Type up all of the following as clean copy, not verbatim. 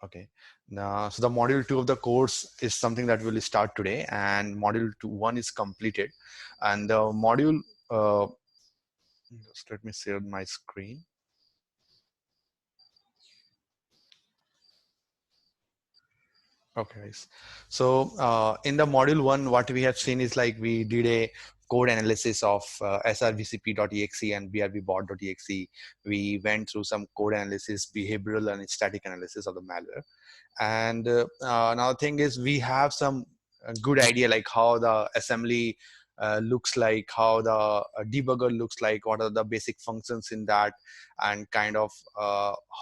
Okay. Now, so the module 2 of the course is something that will start today, and module 1 is completed. And the module, uh, just let me share my screen. Okay, guys. So in the module 1, what we have seen is like we did a code analysis of srvcp.exe and brbot.exe. We went through some code analysis, behavioral and static analysis of the malware. And another thing is we have some good idea like how the assembly looks like, how the debugger looks like, what are the basic functions in that, and kind of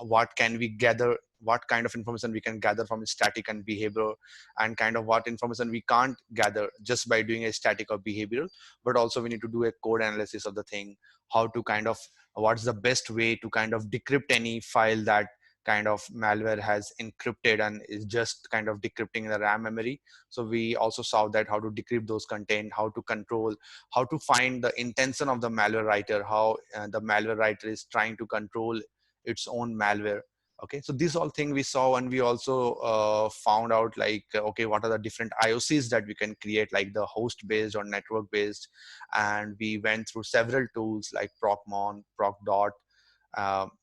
what can we gather, what kind of information we can gather from static and behavioral, and kind of what information we can't gather just by doing a static or behavioral, but also we need to do a code analysis of the thing, how to kind of what's the best way to kind of decrypt any file that kind of malware has encrypted and is just kind of decrypting the RAM memory. So we also saw that how to decrypt those content, how to control, how to find the intention of the malware writer, how the malware writer is trying to control its own malware. Okay, so these all things we saw, and we also found out like okay, what are the different IOCs that we can create, like the host based or network based. And we went through several tools like procmon, procdot.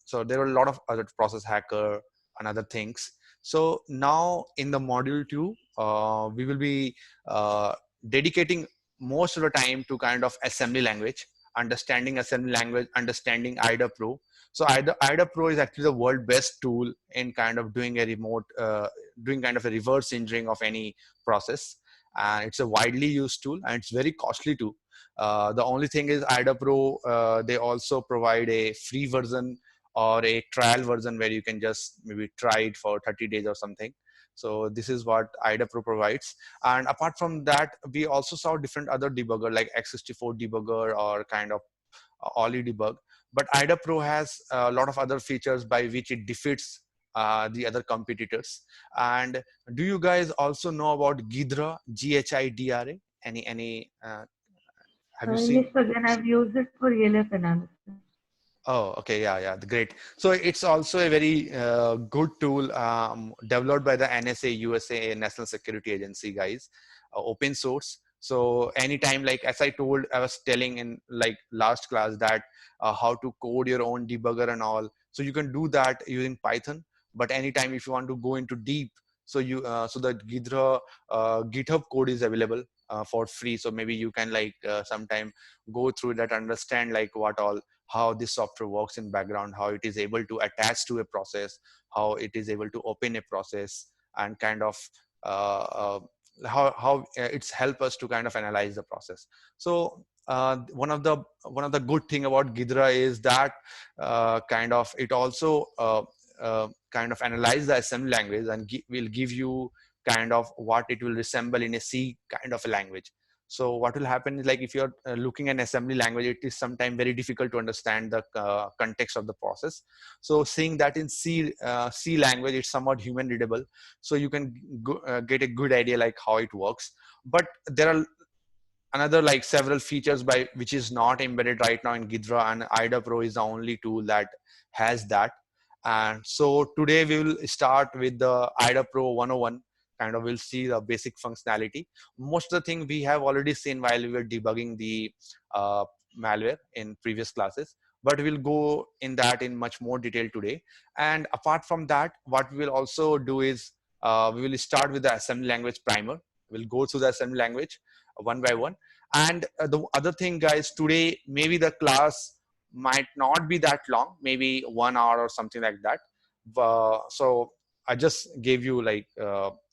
So there were a lot of other process hacker and other things. So now in the module 2, we will be uh, dedicating most of the time to kind of assembly language, understanding assembly language, understanding IDA Pro. So IDA Pro is actually the world best tool in kind of doing a doing kind of a reverse engineering of any process. And it's a widely used tool, and it's very costly too. The only thing is IDA Pro, they also provide a free version or a trial version where you can just maybe try it for 30 days or something. So this is what IDA Pro provides. And apart from that, we also saw different other debugger like X64 debugger or kind of Oli debug. But IDA Pro has a lot of other features by which it defeats the other competitors. And do you guys also know about Ghidra, GHIDRA? Any have you Yes, seen? again, I've used it for ELF analysis. Oh, okay, yeah, yeah, great. So it's also a very good tool developed by the NSA, USA, National Security Agency guys, open source. So anytime, like as I was telling in like last class that how to code your own debugger and all. So you can do that using Python. But anytime if you want to go into deep, so so the Ghidra GitHub code is available for free. So maybe you can like sometime go through that, understand like what all, how this software works in background, how it is able to attach to a process, how it is able to open a process, and kind of uh, uh, how it's help us to kind of analyze the process. So one of the good thing about Ghidra is that kind of it also kind of analyze the assembly language and will give you kind of what it will resemble in a C kind of a language. So what will happen is like if you're looking at assembly language, it is sometimes very difficult to understand the context of the process. So seeing that in C language, it's somewhat human readable. So you can get a good idea like how it works. But there are another like several features by which is not embedded right now in Ghidra, and IDA Pro is the only tool that has that. And so today we will start with the IDA Pro 101. Kind of we'll see the basic functionality. Most of the thing we have already seen while we were debugging the uh, malware in previous classes, but we'll go in that in much more detail today. And apart from that, what we will also do is we will start with the assembly language primer. We'll go through the assembly language one by one. And the other thing guys, today maybe the class might not be that long, maybe 1 hour or something like that. So I just gave you like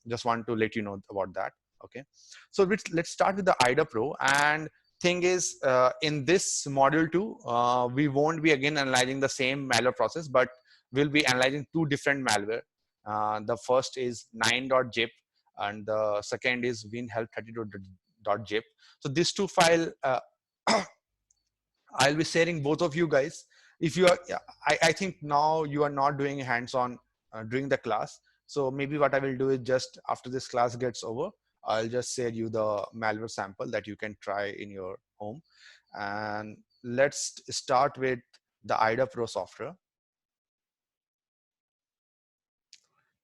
just want to let you know about that. Okay, so let's start with the IDA Pro. And thing is in this module 2 we won't be again analyzing the same malware process, but we'll be analyzing two different malware. The first is 9.zip and the second is winhelp32.zip. So these two file I'll be sharing both of you guys. If you are, yeah, I think now you are not doing hands-on during the class. So maybe what I will do is just after this class gets over, I'll just share you the malware sample that you can try in your home. And let's start with the IDA Pro software.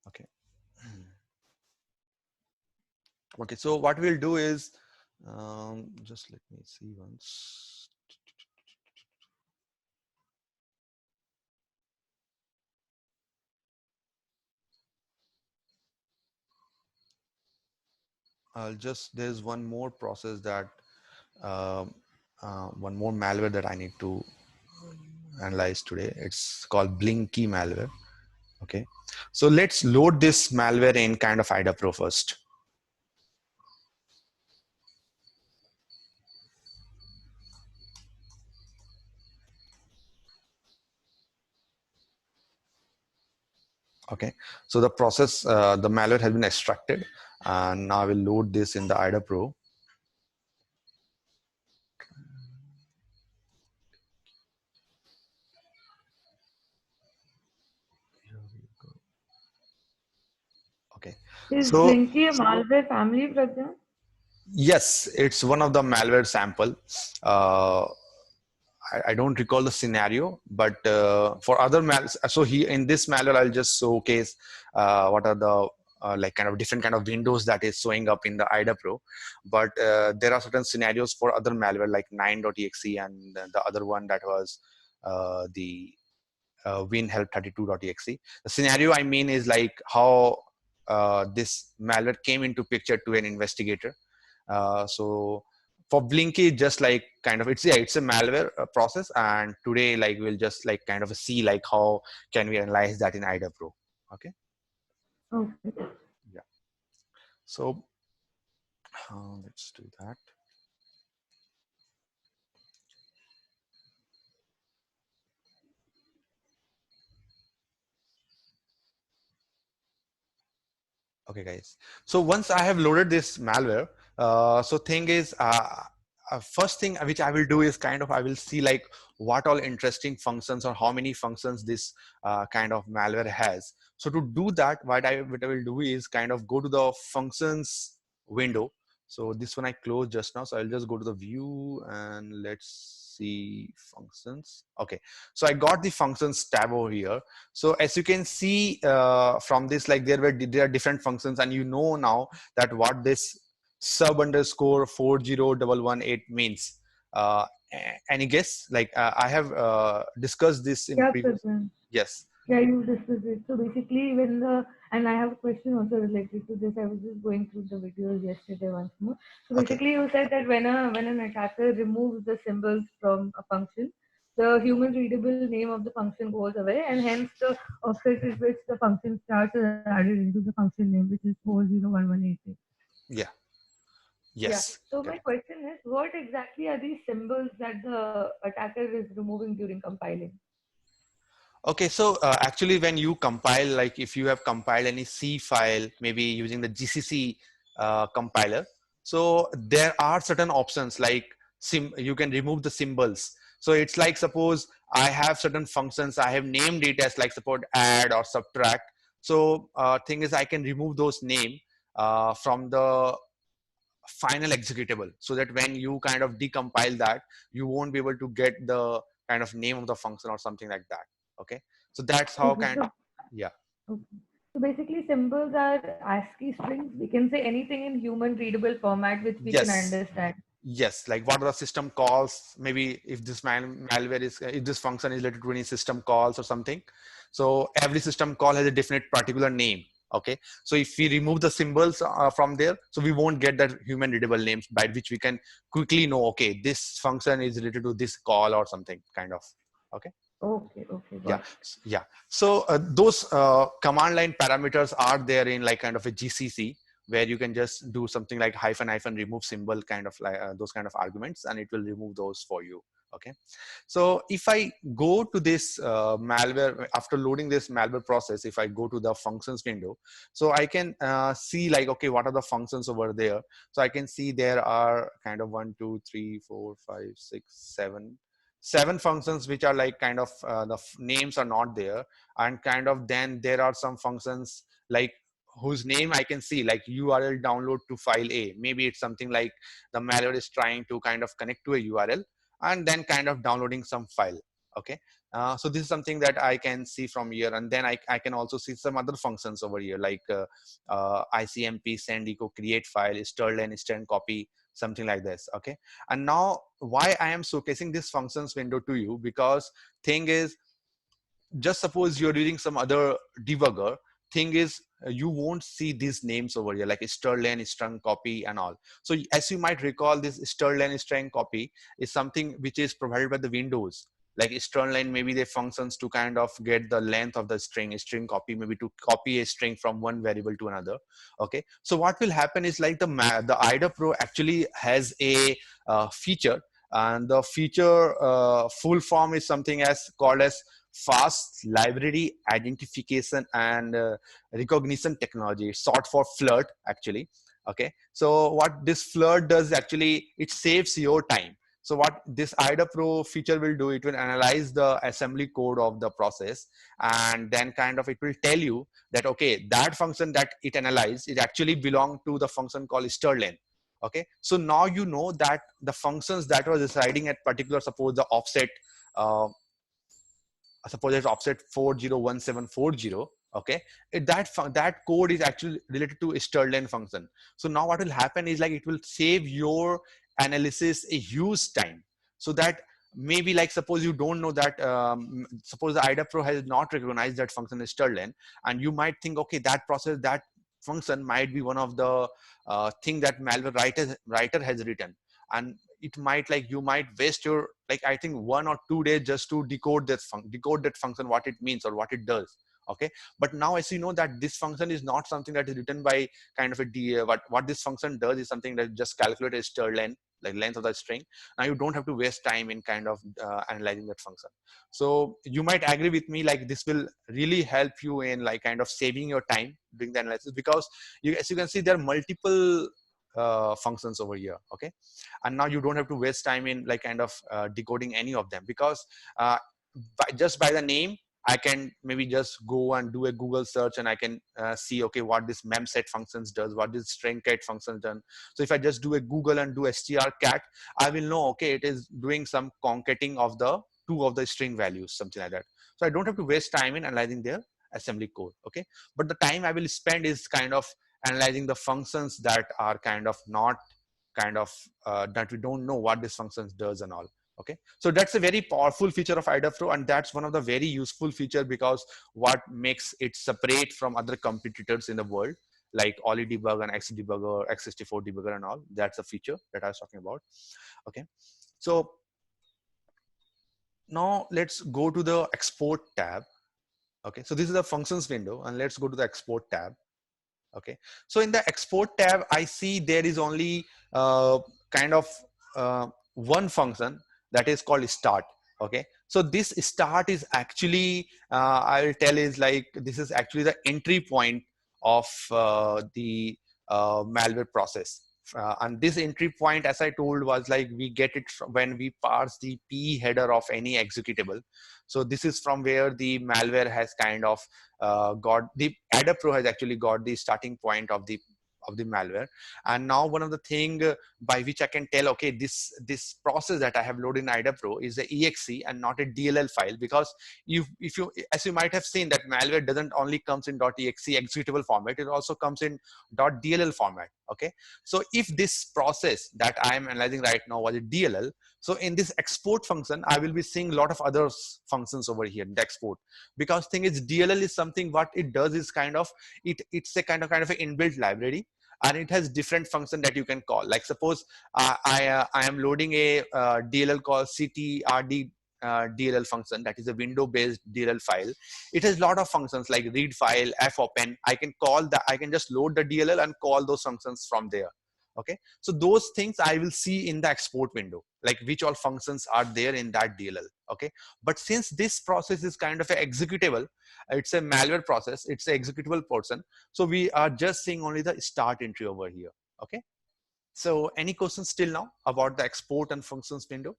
Okay. Okay, so what we'll do is, just let me see once. There's one more process that, um, one more malware that I need to analyze today. It's called Blinky malware. Okay, so let's load this malware in kind of IDA Pro first. Okay, so the malware has been extracted, and now I will load this in the IDA Pro. Okay, Is so Blinky a malware family, Pragya? yes, it's one of the malware sample. Uh, I don't recall the scenario, but for other so he in this malware, I'll just showcase what are the like kind of different kind of windows that is showing up in the IDA Pro. But there are certain scenarios for other malware like 9.exe and the other one that was the WinHelp32.exe. The scenario I mean is like how this malware came into picture to an investigator. So for Blinky, just like kind of it's a malware process, and today like we'll just like kind of see like how can we analyze that in IDA Pro. Okay, Okay. yeah. So let's do that. Okay, guys. So once I have loaded this malware, so thing is, first thing which I will do is kind of I will see like what all interesting functions or how many functions this kind of malware has. So to do that, what I will do is kind of go to the functions window. So this one I closed just now. So I'll just go to the view and let's see functions. Okay. So I got the functions tab over here. So as you can see from this, like there are different functions, and you know now that what this sub underscore 40118 means. Any guess? Like I have discussed this in Yeah, previous. Pragya. Yes. Yeah, you discussed it. So basically, and I have a question also related to this. I was just going through the videos yesterday once more. So Okay. basically, you said that when an attacker removes the symbols from a function, the human readable name of the function goes away, and hence the offset at which the function starts is added into the function name, which is 40118. Yeah. Yeah. Yes. So my Correct. question is, what exactly are these symbols that the attacker is removing during compiling? Okay, so actually, when you compile, like if you have compiled any C file, maybe using the GCC compiler, so there are certain options like you can remove the symbols. So it's like suppose I have certain functions, I have named it as like support add or subtract. So thing is, I can remove those name from the final executable, so that when you kind of decompile that, you won't be able to get the kind of name of the function or something like that. Okay, so that's how Okay, kind. so Yeah. okay. So basically, symbols are ASCII strings. We can say anything in human readable format which we can Yes. understand. Yes, like what are the system calls? Maybe if this malware is, if this function is related to any system calls or something. So every system call has a definite particular name. Okay, so if we remove the symbols from there, so we won't get that human readable names by which we can quickly know, okay, this function is related to this call or something kind of. Okay. Okay, okay, Yeah. got it. Yeah. So those command line parameters are there in like kind of a GCC, where you can just do something like hyphen hyphen remove symbol kind of like those kind of arguments, and it will remove those for you. Okay. So if I go to this malware after loading this malware process, if I go to the functions window, so I can see like, okay, what are the functions over there? So I can see there are kind of 7 functions which are like kind of names are not there, and kind of then there are some functions like whose name I can see like URL download to file A. Maybe it's something like the malware is trying to kind of connect to a URL and then kind of downloading some file. Okay, So this is something that I can see from here, and then I can also see some other functions over here, like ICMP, send, echo, create file, strlen, string copy, something like this. Okay, and now why I am showcasing this functions window to you, because thing is, just suppose you're using some other debugger. Thing is, you won't see these names over here, like strlen, string copy, and all. So as you might recall, this strlen, string copy is something which is provided by the Windows. Like strlen, maybe they functions to kind of get the length of the string copy, maybe to copy a string from one variable to another. Okay, so what will happen is, like the IDA Pro actually has a feature, and the feature full form is something as called as fast library identification and recognition technology. It's short for FLIRT, actually. Okay, so what this FLIRT does, actually, it saves your time. So what this IDA Pro feature will do, it will analyze the assembly code of the process, and then kind of it will tell you that, okay, that function that it analyzed, it actually belong to the function called strlen. Okay, so now you know that the functions that was residing at particular, suppose the offset, uh, suppose it's offset 401740. Okay, that code is actually related to strlen function. So now what will happen is, like, it will save your analysis a huge time. So that maybe, like, suppose you don't know that, suppose the IDA Pro has not recognized that function is strlen, and you might think, okay, that function might be one of the thing that malware writer has written, and it might, like, you might waste your, like, I think 1 or 2 days just to decode that function, what it means or what it does. Okay, but now as you know that this function is not something that is written by kind of what this function does is something that just calculates strlen, like length of the string. Now you don't have to waste time in kind of analyzing that function. So you might agree with me, like, this will really help you in, like, kind of saving your time doing the analysis, because as you can see, there are multiple functions over here. Okay, and now you don't have to waste time in, like, kind of decoding any of them, because just by the name, I can maybe just go and do a Google search, and I can see, okay, what this memset functions does, what this string cat functions done. So if I just do a Google and do strcat, I will know, okay, it is doing some concatenating of the two of the string values, something like that. So I don't have to waste time in analyzing their assembly code. Okay, but the time I will spend is kind of analyzing the functions that are kind of not kind of that we don't know what this functions does and all. Okay, so that's a very powerful feature of IDA Pro, and that's one of the very useful feature, because what makes it separate from other competitors in the world, like Oli debug and Xdebugger, X64 debugger and all. That's a feature that I was talking about. Okay, so now let's go to the export tab. Okay, so this is the functions window, and let's go to the export tab. Okay, so in the export tab, I see there is only kind of one function that is called start. Okay, so this start is actually, I will tell, is like, this is actually the entry point of the malware process. And this entry point, as I told, was like, we get it when we parse the p header of any executable. So this is from where the malware has kind of got the IDA Pro has actually got the starting point of the malware. And now one of the thing by which I can tell, okay, this process that I have loaded in IDA Pro is a exe and not a DLL file, because if you, as you might have seen, that malware doesn't only comes in .exe executable format, it also comes in .dll format. Okay, so if this process that I am analyzing right now was a DLL, so in this export function, I will be seeing a lot of other functions over here in the export, because thing is, DLL is something, what it does is kind of, it's a kind of an inbuilt library, and it has different function that you can call. Like, suppose I am loading a DLL called ctrd DLL function, that is a window based DLL file. It has a lot of functions like read file, fopen. I can just load the DLL and call those functions from there. Okay, so those things I will see in the export window, like which all functions are there in that DLL. Okay, but since this process is kind of a executable, it's a malware process, it's an executable portion, so we are just seeing only the start entry over here. Okay, so any questions till now about the export and functions window?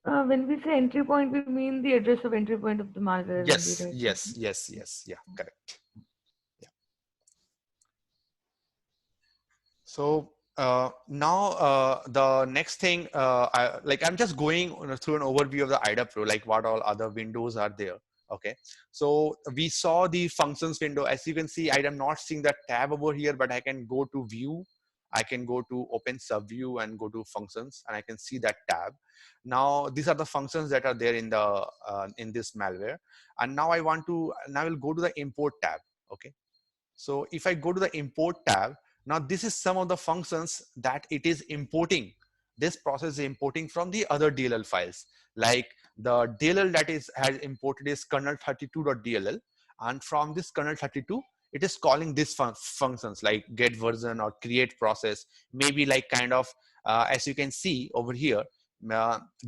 When we say entry point, we mean the address of entry point of the malware only, Yes, right? yes, yes, yes, yeah, correct. Yeah. So Now the next thing, I'm just going through an overview of the IDA Pro, like what all other windows are there. Okay, so we saw the functions window. As you can see, I am not seeing that tab over here, but I can go to view, I can go to open subview and go to functions, and I can see that tab. Now these are the functions that are there in the in this malware. And now I will go to the import tab. Okay, so if I go to the import tab, now this is some of the functions that it is importing. This process is importing from the other DLL files. Like the DLL that is has imported is kernel32.dll, and from this kernel32, it is calling these functions like get version or create process. Maybe like kind of as you can see over here,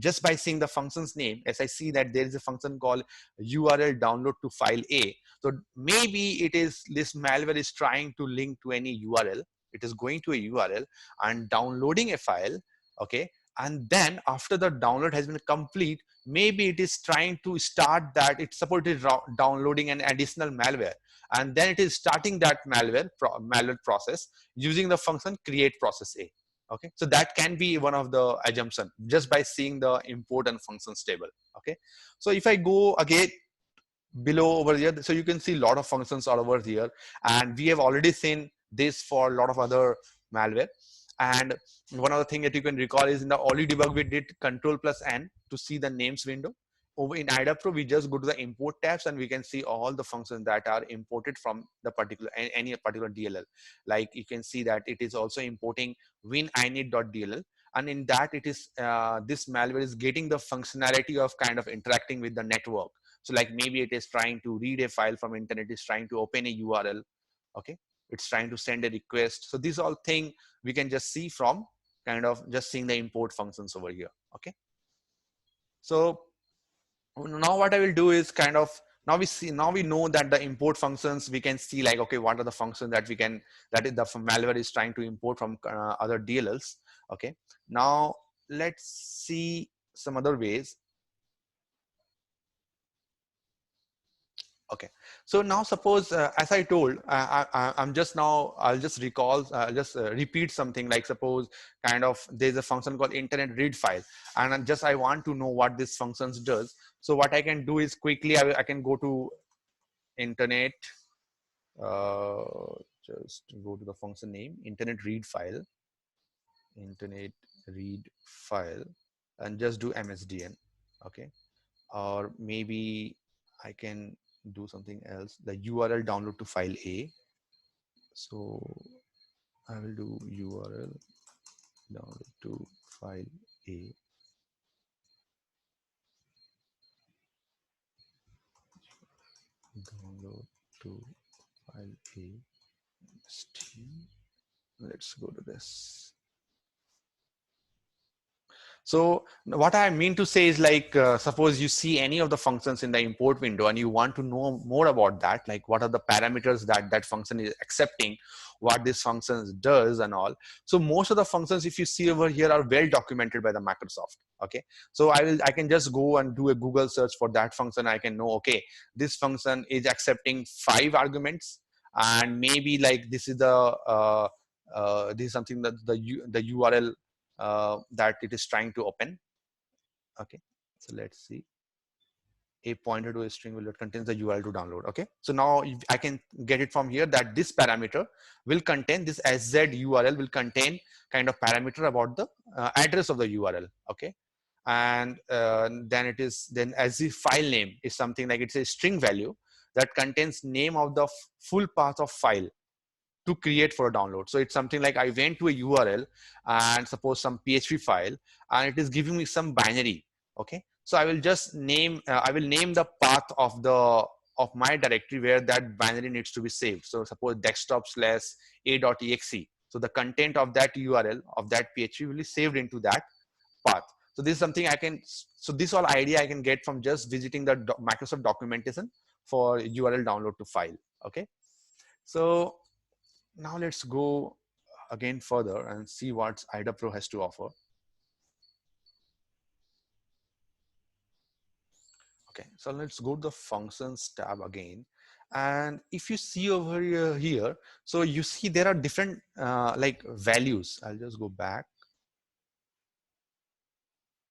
just by seeing the function's name, as I see that there is a function called URL download to file A. So maybe it is this malware is trying to link to any URL. It is going to a URL and downloading a file. Okay. And then after the download has been complete, maybe it is trying to start that it's supported downloading an additional malware. And then it is starting that malware process using the function create process A. Okay, so that can be one of the assumption just by seeing the import and functions table. Okay, so if I go again below over here, so you can see a lot of functions all over here, and we have already seen this for a lot of other malware. And one other thing that you can recall is in the early debug we did Control+N to see the names window. Over in IDA Pro, we just go to the import tabs and we can see all the functions that are imported from the particular any particular DLL. Like you can see that it is also importing winInit.dll, and in that it is this malware is getting the functionality of kind of interacting with the network. So like maybe it is trying to read a file from internet, is trying to open a URL. Okay, it's trying to send a request. So these all thing we can just see from kind of just seeing the import functions over here. Okay, so now what I will do is kind of now we know that the import functions, we can see like, okay, what are the functions that we can, that is the malware is trying to import from other DLLs. Okay, now let's see some other ways. Okay, so now suppose as I told, I'm just now I'll just recall, just repeat something like suppose kind of there's a function called internet read file, and I want to know what this functions does. So what I can do is quickly I can go to internet, uh, just go to the function name internet read file, internet read file, and just do MSDN. Okay, or maybe I can do something else, the URL download to file A. So I will do URL download to file A, download to file A. Let's go to this. So what I mean to say is like, suppose you see any of the functions in the import window and you want to know more about that, like what are the parameters that that function is accepting, what this function does and all. So most of the functions, if you see over here, are well documented by the Microsoft. Okay, so I can just go and do a Google search for that function. I can know, okay, this function is accepting 5 arguments, and maybe like this is the this is something that the URL that it is trying to open. Okay, so let's see, a pointer to a string will contains the URL to download. Okay, so now I can get it from here that this parameter will contain, this sz URL will contain kind of parameter about the address of the URL. Okay, and then it is, then as the file name is something like it's a string value that contains name of the full path of file to create for a download. So it's something like I went to a URL and suppose some PHP file, and it is giving me some binary. Okay, so I will just name, I will name the path of the of my directory where that binary needs to be saved. So suppose desktop slash a.exe. So the content of that URL of that PHP will be saved into that path. So this is something I can, so this all idea I can get from just visiting the Microsoft documentation for URL download to file. Okay, so now let's go again further and see what IDA Pro has to offer. Okay, so let's go to the functions tab again. And if you see over here, so you see there are different like values. I'll just go back,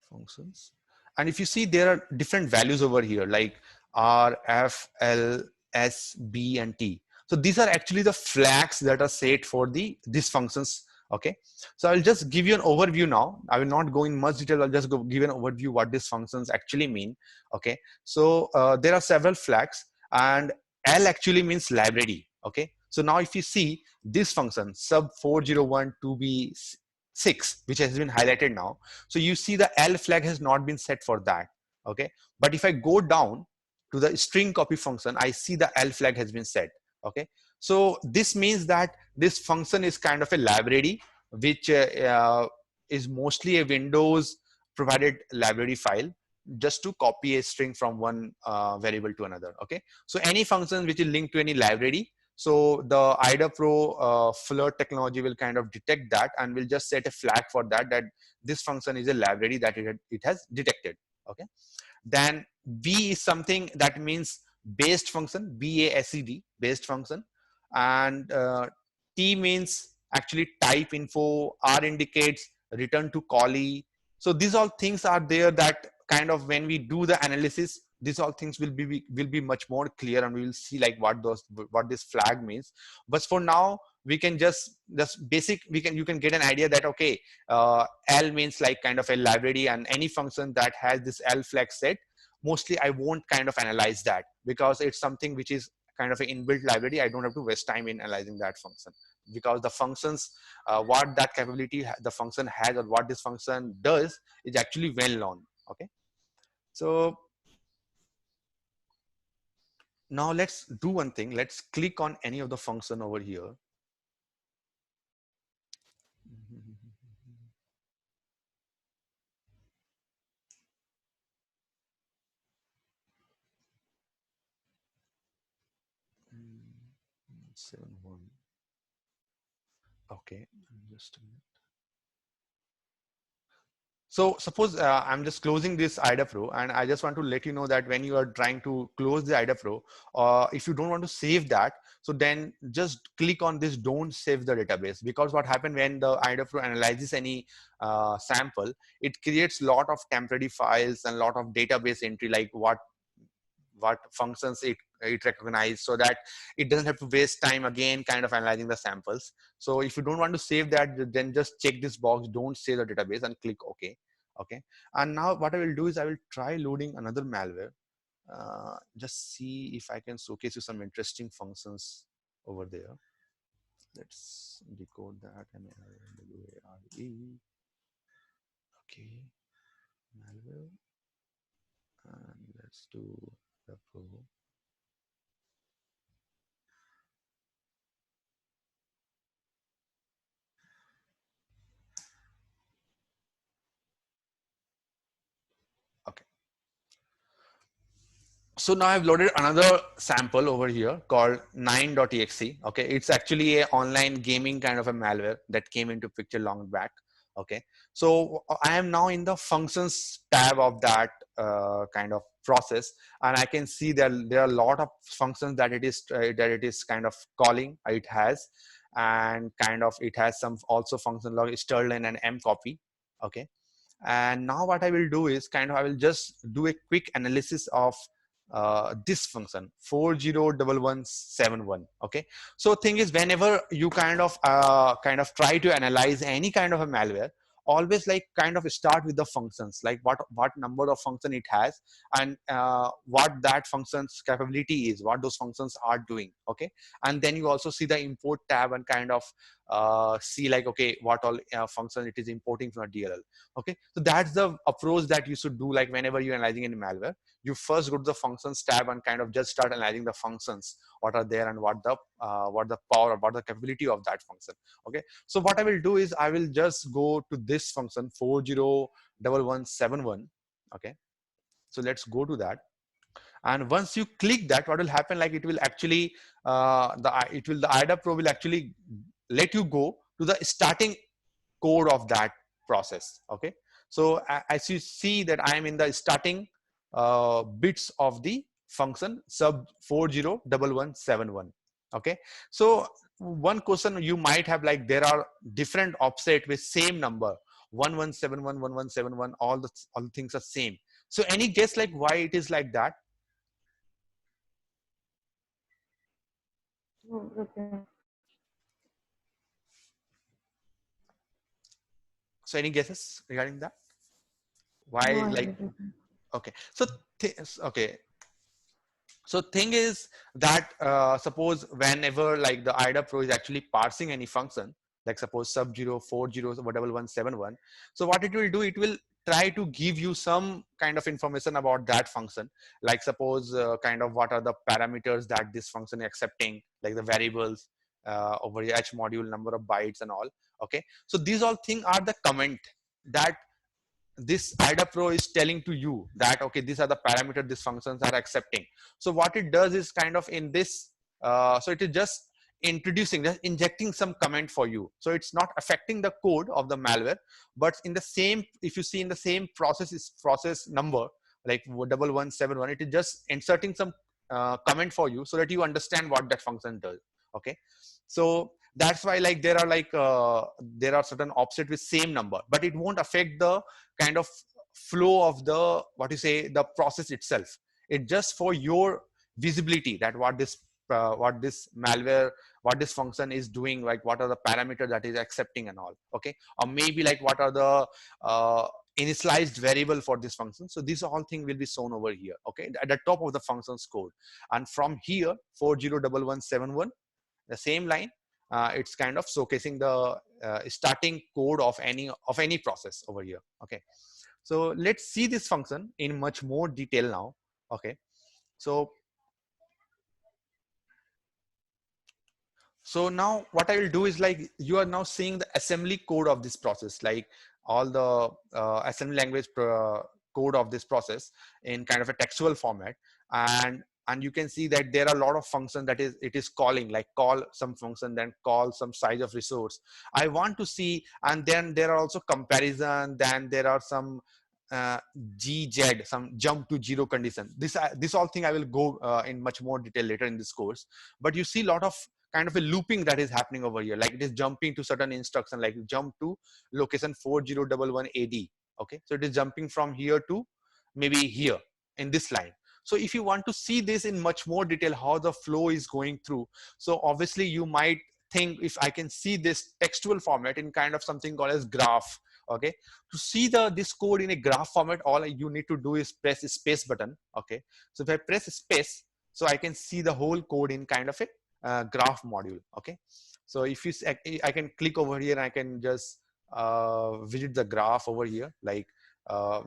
functions. And if you see, there are different values over here, like R, F, L, S, B, and T. So these are actually the flags that are set for the these functions. Okay, so I'll just give you an overview now. I will not go in much detail. I'll just give you an overview what these functions actually mean. Okay, so there are several flags, and L actually means library. Okay, so now if you see this function sub 401 2b6, which has been highlighted now, so you see the L flag has not been set for that. Okay, but if I go down to the string copy function, I see the L flag has been set. Okay, so this means that this function is kind of a library which is mostly a Windows provided library file just to copy a string from one variable to another. Okay, so any function which is linked to any library, so the IDA Pro Flirt technology will kind of detect that and will just set a flag for that, that this function is a library that it has detected. Okay, then B is something that means based function, BASED, based function. And T means actually type info, R indicates return to callee. So these all things are there that kind of when we do the analysis, these all things will be much more clear, and we will see like what this flag means. But for now, we can just basic, you can get an idea that okay, L means like kind of a library, and any function that has this L flag set, mostly I won't kind of analyze that because it's something which is kind of an inbuilt library. I don't have to waste time in analyzing that function, because the functions, what that capability the function has or what this function does is actually well known. Okay, so now let's do one thing. Let's click on any of the function over here. 7.1. Okay, just a minute. So suppose I'm just closing this IDA Pro, and I just want to let you know that when you are trying to close the IDA Pro, if you don't want to save that, so then just click on this don't save the database, because what happened when the IDA Pro analyzes any sample, it creates a lot of temporary files and a lot of database entry, like what functions it recognizes, so that it doesn't have to waste time again kind of analyzing the samples. So if you don't want to save that, then just check this box, don't save the database, and click OK. Okay, and now what I will do is I will try loading another malware, just see if I can showcase you some interesting functions over there. Let's decode that. MALWARE. Okay, malware, and let's do the pro. Okay, so now I've loaded another sample over here called 9.exe. Okay, it's actually a online gaming kind of a malware that came into picture long back. Okay, so I am now in the functions tab of that kind of process, and I can see that there are a lot of functions that it is kind of calling. It has, and kind of it has some also function like strlen and mcopy. Okay, and now what I will do is kind of I will just do a quick analysis of this function 401171. Okay, so thing is, whenever you kind of try to analyze any kind of a malware, always like kind of start with the functions, like what number of function it has, and what that function's capability is, what those functions are doing. Okay, and then you also see the import tab and kind of see like okay, what all function it is importing from a DLL. Okay, so that's the approach that you should do, like whenever you're analyzing any malware, you first go to the functions tab and kind of just start analyzing the functions, what are there and what the power or what the capability of that function. Okay, so what I will do is I will just go to this function 401171. Okay, so let's go to that, and once you click that, what will happen, like it will actually the IDA Pro will actually let you go to the starting code of that process. Okay, so as you see that I am in the starting bits of the function sub 401171. Okay, so one question you might have, like there are different offset with same number 1171 1171, all the things are same. So any guess like why it is like that? Oh, okay. So any guesses regarding that, No why like? idea. Okay, so okay, so thing is that suppose whenever like the IDA Pro is actually parsing any function, like suppose sub 040 whatever 171, so what it will do, it will try to give you some kind of information about that function, like suppose kind of what are the parameters that this function is accepting, like the variables over the h module, number of bytes and all. Okay, so these all things are the comment that this IDA Pro is telling to you that, okay, these are the parameters these functions are accepting. So what it does is kind of in this, so it is just introducing, just injecting some comment for you. So it's not affecting the code of the malware, but in the same, if you see in the same process is process number, like 1171, it is just inserting some comment for you so that you understand what that function does. Okay, so that's why like there are like there are certain offset with same number, but it won't affect the kind of flow of the, what you say, the process itself. It just for your visibility that what this malware, what this function is doing, like what are the parameters that is accepting and all. Okay, or maybe like what are the initialized variable for this function. So these all things will be shown over here, okay, at the top of the functions code. And from here 401171, the same line, it's kind of showcasing the starting code of any process over here. Okay, so let's see this function in much more detail now. Okay, so now what I will do is, like, you are now seeing the assembly code of this process, like all the assembly language code of this process in kind of a textual format. And you can see that there are a lot of functions that it is calling, like call some function, then call some size of resource I want to see. And then there are also comparison, then there are some uh, gz, some jump to zero condition. This all thing I will go in much more detail later in this course. But you see a lot of kind of a looping that is happening over here, like it is jumping to certain instruction, like jump to location 4011 AD. Okay, so it is jumping from here to maybe here in this line. So if you want to see this in much more detail, how the flow is going through, so obviously you might think, if I can see this textual format in kind of something called as graph. Okay, to see this code in a graph format, all you need to do is press the space button. Okay, so if I press space, so I can see the whole code in kind of a graph module. Okay, so if you I can click over here and I can just visit the graph over here, like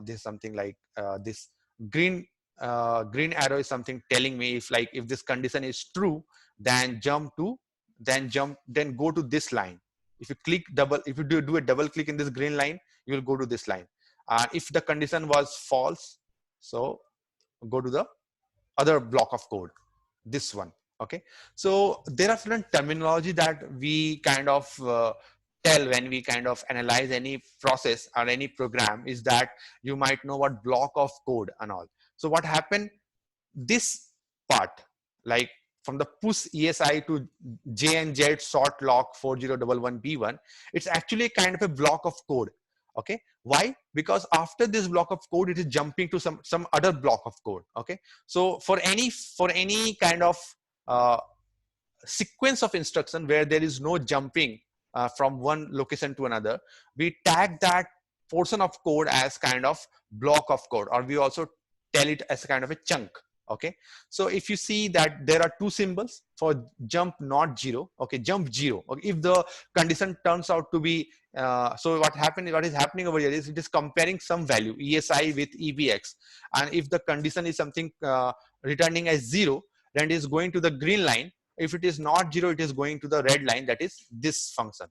this is something like this green green arrow is something telling me, if this condition is true, then then go to this line. If you click double, if you do a double click in this green line, you will go to this line. If the condition was false, so go to the other block of code, this one. Okay, so there are certain terminology that we kind of tell when we kind of analyze any process or any program, is that you might know what block of code and all. So what happened, this part, like from the push ESI to J and Z sort lock 4011B1, it's actually kind of a block of code. Okay, why? Because after this block of code, it is jumping to some other block of code. Okay, so for any kind of uh, sequence of instruction where there is no jumping from one location to another, we tag that portion of code as kind of block of code, or we also tell it as a kind of a chunk. Okay, so if you see that there are two symbols for jump not zero. Okay, jump zero. Okay, if the condition turns out to be so what is happening over here is it is comparing some value ESI with EBX, and if the condition is something returning as zero, then it is going to the green line. If it is not zero, it is going to the red line, that is this function,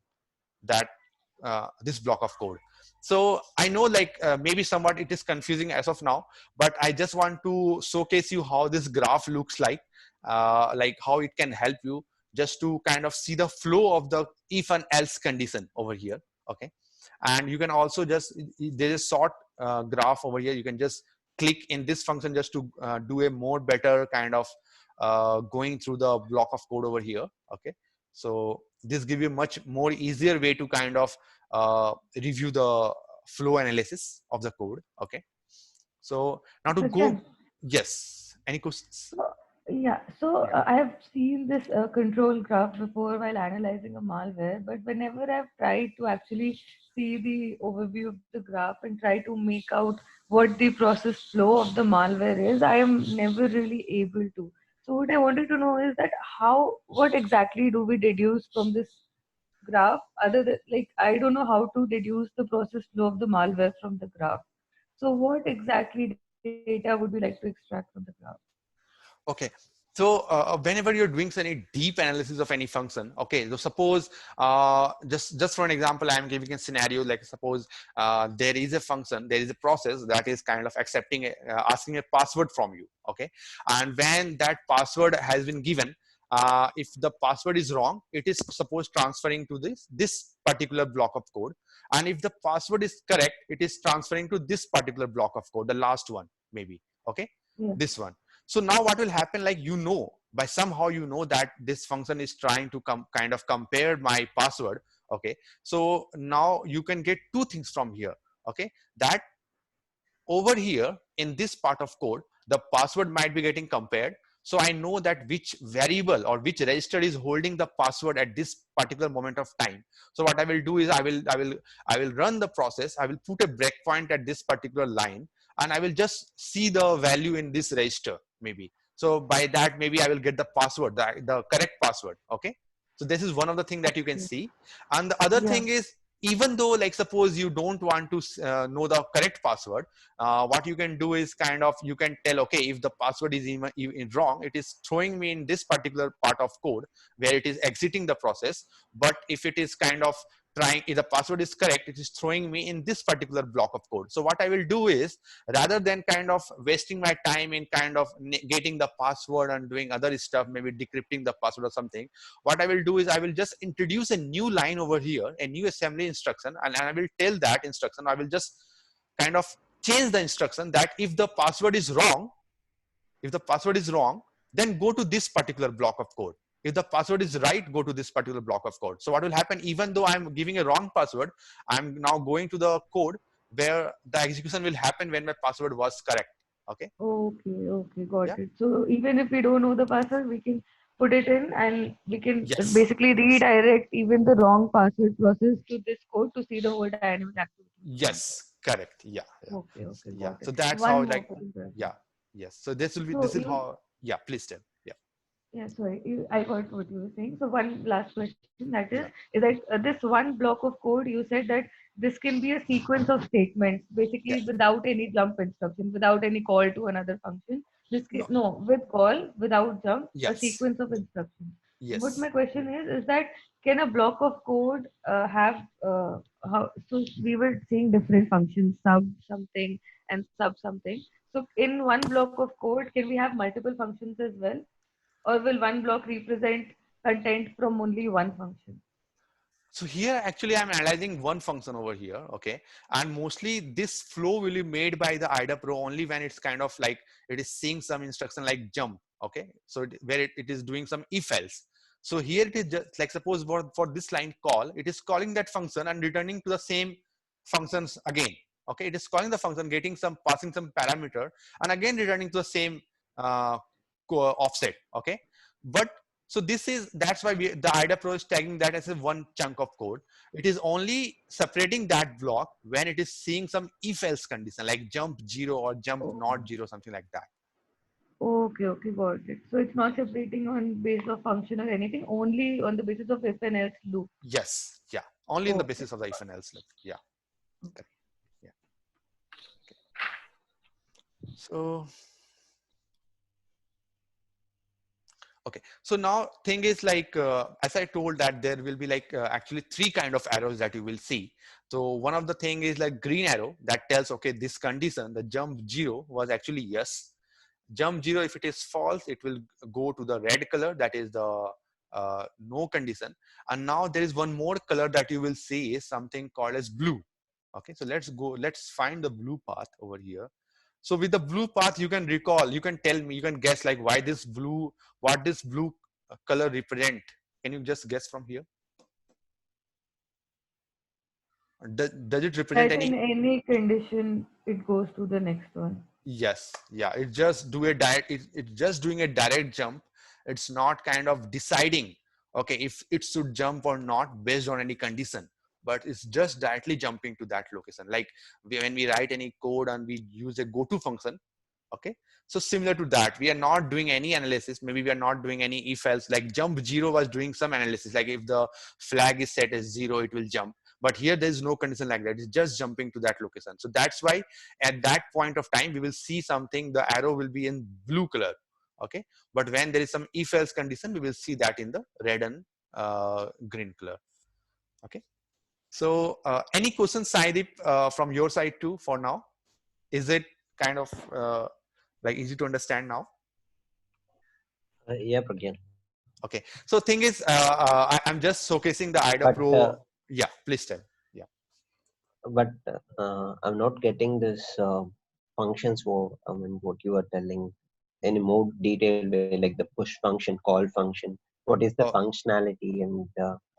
that this block of code. So I know, like maybe somewhat it is confusing as of now, but I just want to showcase you how this graph looks like how it can help you just to kind of see the flow of the if and else condition over here. Okay, and you can also just, there is short graph over here, you can just click in this function just to do a more better kind of going through the block of code over here. Okay, so this give you much more easier way to kind of review the flow analysis of the code. Okay, so now to go, Prashant, yes, any questions? so, yeah, so Yeah. I have seen this control graph before while analyzing a malware, but whenever I've tried to actually see the overview of the graph and try to make out what the process flow of the malware is, I am never really able to. So what I wanted to know is that what exactly do we deduce from this graph? Other than, like, I don't know how to deduce the process flow of the malware from the graph. So what exactly data would we like to extract from the graph? Okay. So whenever you're doing any deep analysis of any function, okay. So suppose just for an example, I'm giving a scenario like suppose there is a function, there is a process that is kind of accepting, asking a password from you, okay. And when that password has been given, if the password is wrong, it is suppose transferring to this particular block of code, and if the password is correct, it is transferring to this particular block of code, the last one maybe, okay, Yeah. this one. So now what will happen, like, by somehow that this function is trying to kind of compare my password. Okay, so now you can get two things from here. Okay, that over here in this part of code, the password might be getting compared. So I know that which variable or which register is holding the password at this particular moment of time. So what I will do is I will run the process. I will put a breakpoint at this particular line, and I will just see the value in this register maybe. So by that, maybe I will get the password, the correct password. Okay. So this is one of the thing that you can Okay. see. And the other Yeah. thing is, even though like suppose you don't want to know the correct password, what you can do is kind of you can tell, okay, if the password is even wrong, it is throwing me in this particular part of code where it is exiting the process. But if it is kind of trying, if the password is correct, it is throwing me in this particular block of code. So what I will do is, rather than kind of wasting my time in kind of getting the password and doing other stuff, maybe decrypting the password or something, what I will do is I will just introduce a new line over here, a new assembly instruction, and I will tell that instruction, I will just kind of change the instruction that if the password is wrong, if the password is wrong, then go to this particular block of code. If the password is right, go to this particular block of code. So what will happen, even though I'm giving a wrong password, I'm now going to the code where the execution will happen when my password was correct. Okay. Okay, okay, got Yeah. it. So even if we don't know the password, we can put it in and we can Yes. basically redirect even the wrong password process to this code to see the whole dynamic activity from there. Yes. Correct. Yeah. Yeah. Okay, okay, Yeah. got it. So that's how, One more like, question, Prashant. yeah. Yes. So this will be, So this is you how, yeah, please tell. Yeah. Yeah, sorry, I got what you were saying. So one last question, that Yeah. is that this one block of code, you said that this can be a sequence of statements, Yeah. basically without any jump instruction, without any call to another function. No. No, with call, without jump, a Yes. sequence of instructions. What my Yes. question is that can a block of code have how? So we were seeing different functions, sub something and sub something. So in one block of code, can we have multiple functions as well? Or will one block represent content from only one function? So here actually I'm analyzing one function over here, okay? And mostly this flow will be made by the IDA Pro only when it's kind of like it is seeing some instruction like jump, okay? So where it is doing some if else. So here it is just like suppose for this line call, it is calling that function and returning to the same functions again, okay? It is calling the function, getting some, passing some parameter, and again returning to the same uh, offset, okay? But so this is, that's why the IDA Pro is tagging that as a one chunk of code. It is only separating that block when it is seeing some if else condition like jump 0 or jump Oh, not 0, something like that. okay, okay, got it. So it's not separating on basis of function or anything, only on the basis of if and else loop. Yes, yeah, only in the Okay, basis of the if and else loop. Yeah, correct. Yeah. So okay, so now thing is like as I told that there will be like actually three kind of arrows that you will see. So one of the thing is like green arrow that tells, okay, this condition, the jump 0 was actually yes. Jump 0, if it is false, it will go to the red color, that is the no condition. And now there is one more color that you will see is something called as blue. Okay, so let's find the blue path over here. So with the blue path, you can recall, you can tell me, you can guess like why this blue, what this blue color represent. Can you just guess from here? Does it represent That in any? any condition, it goes to the next one. Yes, yeah. It just do a direct. It's just doing a direct jump. It's not kind of deciding, okay, if it should jump or not based on any condition, but it's just directly jumping to that location. Like when we write any code and we use a goto function, okay. So similar to that, we are not doing any analysis. Maybe we are not doing any if else. Like jump zero was doing some analysis. Like if the flag is set as 0, it will jump. But here there is no condition like that. It's just jumping to that location. So that's why at that point of time we will see something. The arrow will be in blue color, okay. But when there is some if else condition, we will see that in the red and green color, okay. So any questions, Saidip, from your side too for now? Is it kind of like easy to understand now? Yeah, Pragyan. Okay. So thing is, I'm just showcasing the IDA But Pro. Yeah, please tell. Yeah. but I'm not getting this functions for, I mean, what you are telling in a more detailed way, like the push function, call function. What is the Oh, functionality? And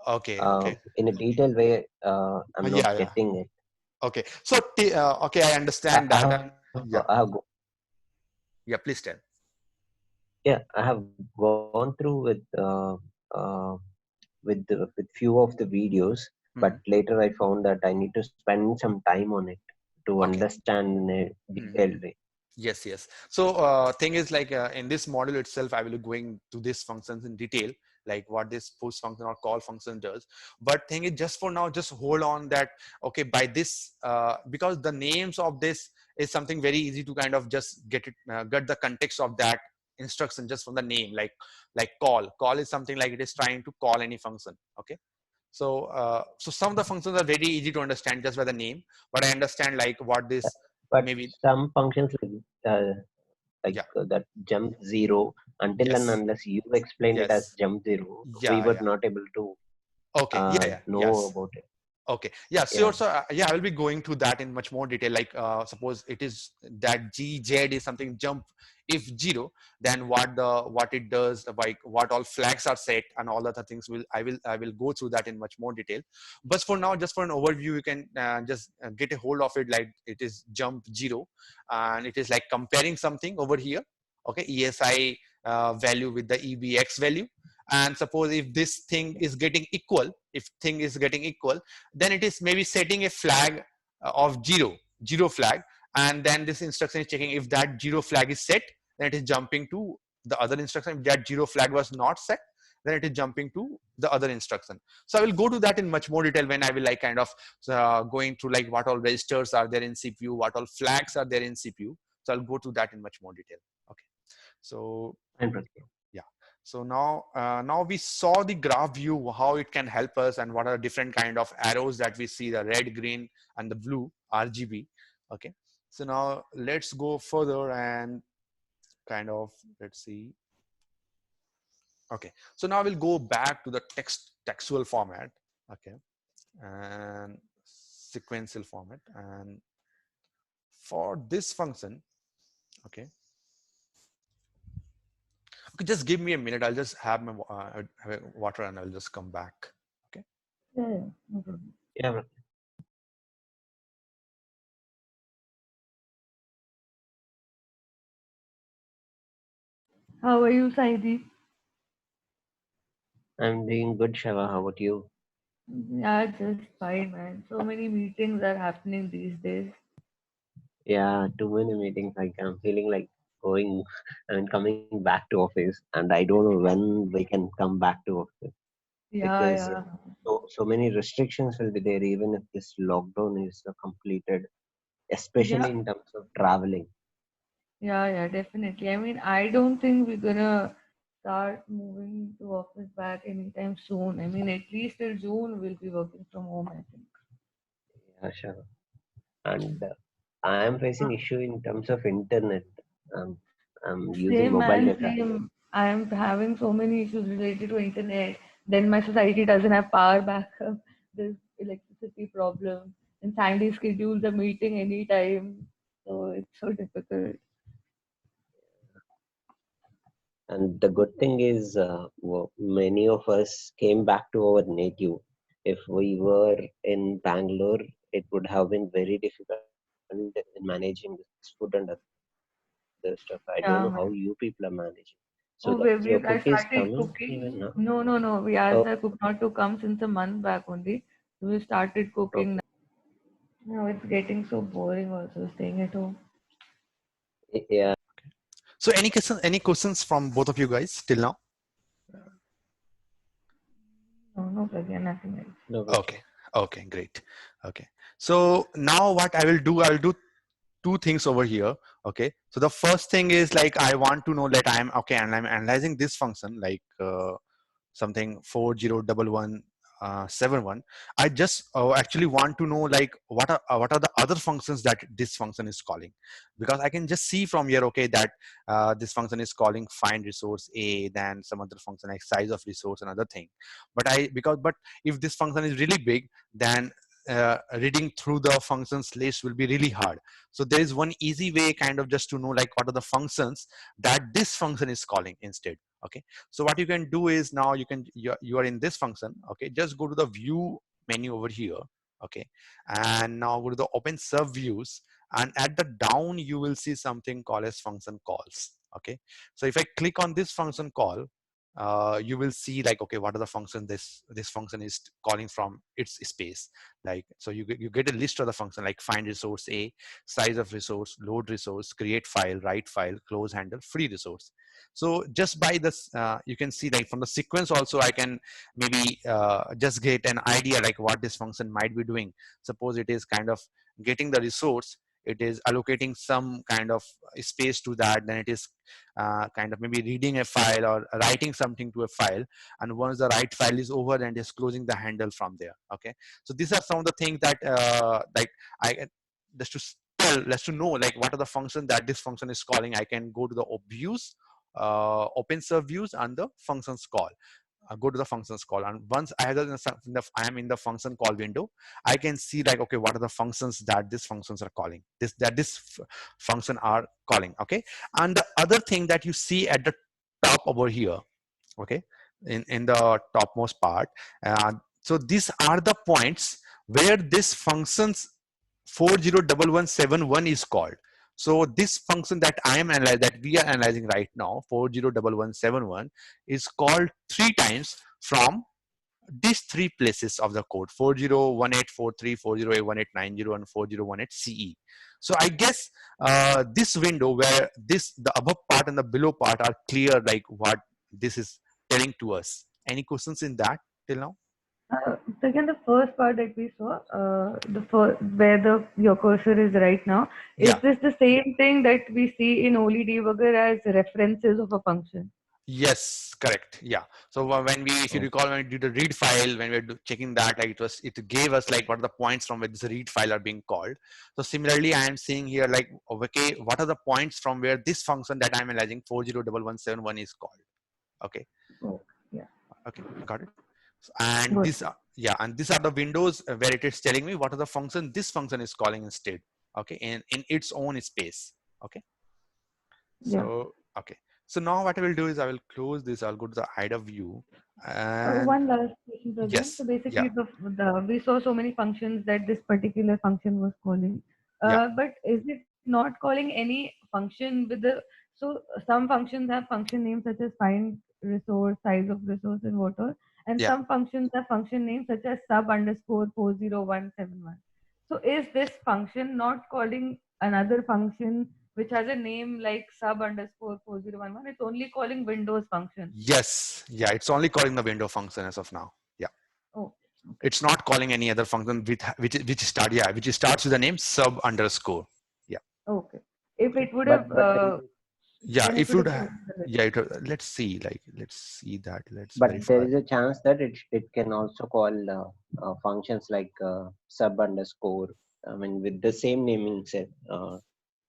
okay. Okay. in a detailed way, I'm not Yeah. Yeah. getting it. Okay. So, okay, I understand I that. have And yeah. I have Yeah. Please tell. yeah, I have gone through uh, with few of the videos, but Mhm. later I found that I need to spend some time on it to Okay. understand in a Mhm. detailed way. Yes, yes. So thing is like in this module itself, I will be going to these functions in detail, like what this push function or call function does. But thing is just for now, just hold on that, okay, by this, because the names of this is something very easy to kind of just get the context of that instruction just from the name, like call is something like it is trying to call any function, okay. So so some of the functions are very easy to understand just by the name, but I understand like what this But maybe. some functions Yeah. that jump zero, until and Yes. unless you explained it as Yes. jump zero, we Yeah. were Yeah. not able to Okay. Yeah. Yeah. know Yes. about it. Okay. Yeah. Yeah, Sure. So yeah, I will be going to that in much more detail. Like suppose it is that GZ is something jump if zero, then what it does, like what all flags are set and all other things will I will go through that in much more detail. But for now, just for an overview, you can just get a hold of it. Like it is jump zero, and it is like comparing something over here. Okay, ESI value with the EBX value. And suppose if this thing is getting equal, if thing is getting equal, then it is maybe setting a flag of zero flag, and then this instruction is checking if that zero flag is set, then it is jumping to the other instruction. If that zero flag was not set, then it is jumping to the other instruction. So I will go to that in much more detail when I will like kind of going through like what all registers are there in CPU, what all flags are there in CPU. So I'll go to that in much more detail. Okay. So fine, Pragyan. yeah. So now we saw the graph view, how it can help us and what are different kind of arrows that we see, the red, green, and the blue RGB. Okay. So now let's go further and kind of, let's see. Okay. So now we'll go back to the textual format. Okay. And sequential format. And for this function, okay. Okay, just give me a minute. I'll just have my have a water and I'll just come back. Okay. Yeah, yeah, no problem. Yeah, Pragyan. How are you, Saidi? I'm doing good, Shava. How about you? Yeah, just fine, man. So many meetings are happening these days. Yeah, too many meetings. Like I'm feeling like going and coming back to office, and I don't know when we can come back to office Yeah, because yeah, so many restrictions will be there even if this lockdown is completed, especially yeah, in terms of traveling. yeah, definitely. I mean, I don't think we're gonna start moving to office back anytime soon. I mean, at least till June, we'll be working from home, I think. Yeah, sure. And I am facing issue in terms of internet. Um, I'm using Same mobile man, data. same. I'm having so many issues related to internet. Then my society doesn't have power backup. There's electricity problem. And Sandy schedules a meeting anytime. So it's so difficult. And the good thing is, many of us came back to our native. If we were in Bangalore, it would have been very difficult in managing this food and other stuff. I don't know how you people are Yeah, managing. man. So your cook Oh, is coming I even now? started cooking. No, no, no. We Oh, asked the cook not to come since a month back only. So we started okay. cooking now. It's getting so boring also staying at home. Yeah, So any questions from both of you guys till now? No, no, Pragya, nothing else. no question. Okay. Okay, great. Okay. So now what I will do two things over here. Okay. So the first thing is like I want to know that I'm okay and I'm analyzing this function like something 401171. I just actually want to know like what are the other functions that this function is calling, because I can just see from here, okay, that this function is calling find resource a, then some other function like size of resource, another thing. But if this function is really big, then reading through the functions list will be really hard. So there is one easy way kind of just to know like what are the functions that this function is calling instead. Okay. So what you can do is now you are in this function. Okay, just go to the view menu over here. Okay, and now go to the open sub views, and at the down you will see something called as function calls. Okay, so if I click on this function call, you will see like, okay, what are the functions this function is calling from its space. Like, so you get a list of the function like find resource a, size of resource, load resource, create file, write file, close handle, free resource. So just by this, you can see like from the sequence also I can maybe just get an idea like what this function might be doing. Suppose it is kind of getting the resource, it is allocating some kind of space to that, then it is kind of maybe reading a file or writing something to a file, and once the write file is over, then it is closing the handle from there. Okay, so these are some of the things that like I just to let's to know like what are the functions that this function is calling. I can go to the views, open sub views, and the functions call. Go to the functions call, and once I have I am in the function call window, I can see like, okay, what are the functions that these functions are calling, function are calling. Okay, and the other thing that you see at the top over here, okay, in the topmost part, so these are the points where this functions 401171 is called. So this function that I am analyzing, that we are analyzing right now, 401171, is called 3 times from these 3 places of the code: 401843, 401890, and 4018CE. So I guess this window where the above part and the below part are clear, like what this is telling to us. Any questions in that till now? Again, the first part that we saw, the first where the your cursor is right now, is Yeah. this the same thing that we see in Oli debugger as references of a function? Yes, correct. Yeah. So when we, if you Oh, recall, when we did the read file, when we were checking that, like it gave us like what are the points from where this read file are being called. So similarly, I am seeing here like, okay, what are the points from where this function that I'm analyzing 401171 is called. Okay. Oh, yeah, Okay, got it. And good. this, yeah, and these are the windows where it is telling me what are the function this function is calling instead. Okay, in its own space. Okay. Yeah. So, okay. So now what I will do is I will close this. I'll go to the IDA view, and One last question, Pragya. So yes, yeah, basically, we saw so many functions that this particular function was calling. yeah, But is it not calling any function with the? So some functions have function names such as find resource, size of resource, and water, and yeah. some functions have function names such as sub underscore 40171. So is this function not calling another function which has a name like sub underscore 4011? It's only calling Windows function. Yes, yeah. It's only calling the window function as of now. Yeah, Oh, okay. it's not calling any other function with which starts with the name sub underscore. Yeah, Okay. If it would but have, there is yeah. then it If would you'd, have chosen the yeah. list. Let's see. Like, let's see that. Let's but there verify. is a chance that it can also call functions like sub underscore. I mean, with the same naming set,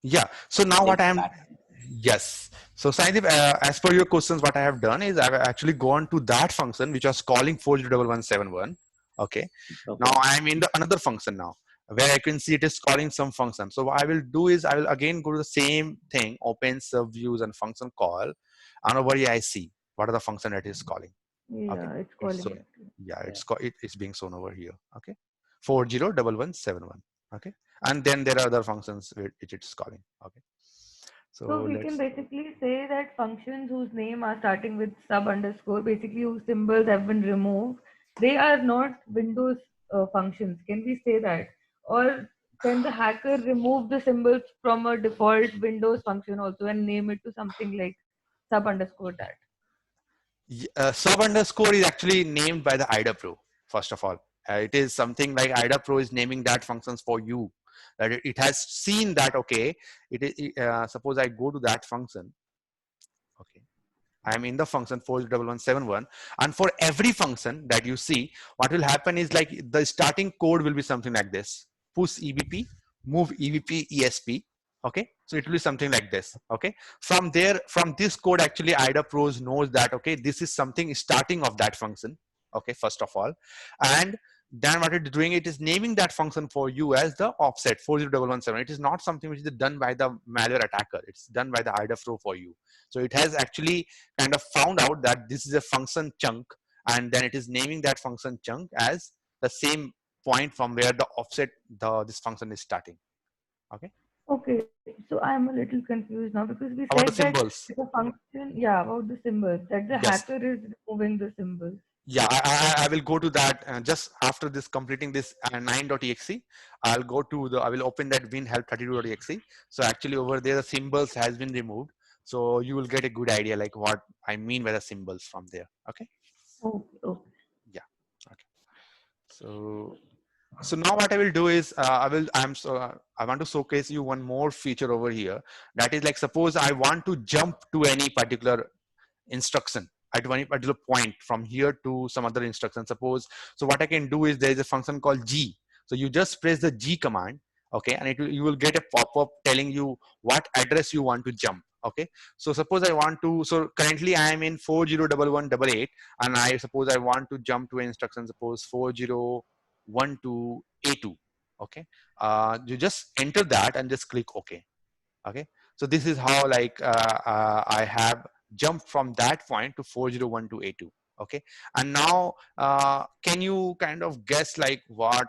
Yeah. So now what same I am, pattern. yes. So Sandeep, as per your questions, what I have done is I've actually gone to that function which was calling 401171. Okay. Now Okay. I am in the another function now. where I can see it is calling some function. So what I will do is I will again go to the same thing, open sub views and function call, and over here I see what are the function that is calling. Okay, Yeah, it's it's calling so it. yeah, Yeah. it's being shown over here. Okay, 401171. Okay, and then there are other functions which it's calling. Okay, So so we can let's basically say that functions whose name are starting with sub underscore, basically whose symbols have been removed, they are not Windows functions. Can we say that? Or can the hacker remove the symbols from a default Windows function also and name it to something like sub underscore that? sub underscore is actually named by the IDA Pro. First of all, it is something like IDA Pro is naming that functions for you. That it has seen that okay, it is. Suppose I go to that function. Okay, I am in the function 401171, and for every function that you see, what will happen is like the starting code will be something like this: push EBP, move EBP ESP. Okay, so it will be something like this. Okay, from there, from this code, actually, IDA Pros knows that okay, this is something starting of that function. Okay, first of all, and then what it is doing, it is naming that function for you as the offset 40117. It is not something which is done by the malware attacker. It's done by the IDA Pro for you. So it has actually kind of found out that this is a function chunk, and then it is naming that function chunk as the same point from where the offset this function is starting. Okay, Okay, so I'm a little confused now because we said about the that symbols. it's a function, yeah, about the symbols, that the Yes, hacker is removing the symbols. yeah, I will go to that just after this completing this 9.exe. I'll go to the, I will open that winhelp32.exe. So actually over there the symbols has been removed, so you will get a good idea like what I mean by the symbols from there. Okay, Okay, okay. yeah, okay. So now what I will do is I want to showcase you one more feature over here. That is like, suppose I want to jump to any particular instruction at one particular point from here to some other instruction. Suppose, so what I can do is there is a function called G. So you just press the G command, okay, and you will get a pop-up telling you what address you want to jump. Okay, so suppose I want to, so currently I am in 401188, and I suppose I want to jump to an instruction, suppose 4012A2. Okay, you just enter that and just click OK. Okay, so this is how like I have jumped from that point to 4012A2. Okay, and now can you kind of guess like what,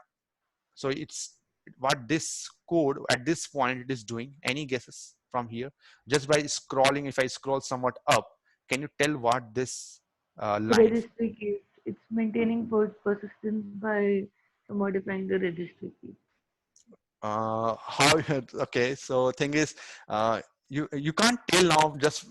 so it's what this code at this point it is doing? Any guesses from here? Just by scrolling, if I scroll somewhat up, can you tell what this line? Registry keys. It's maintaining persistence by modifying the registry key. How okay, so thing is you can't tell now, just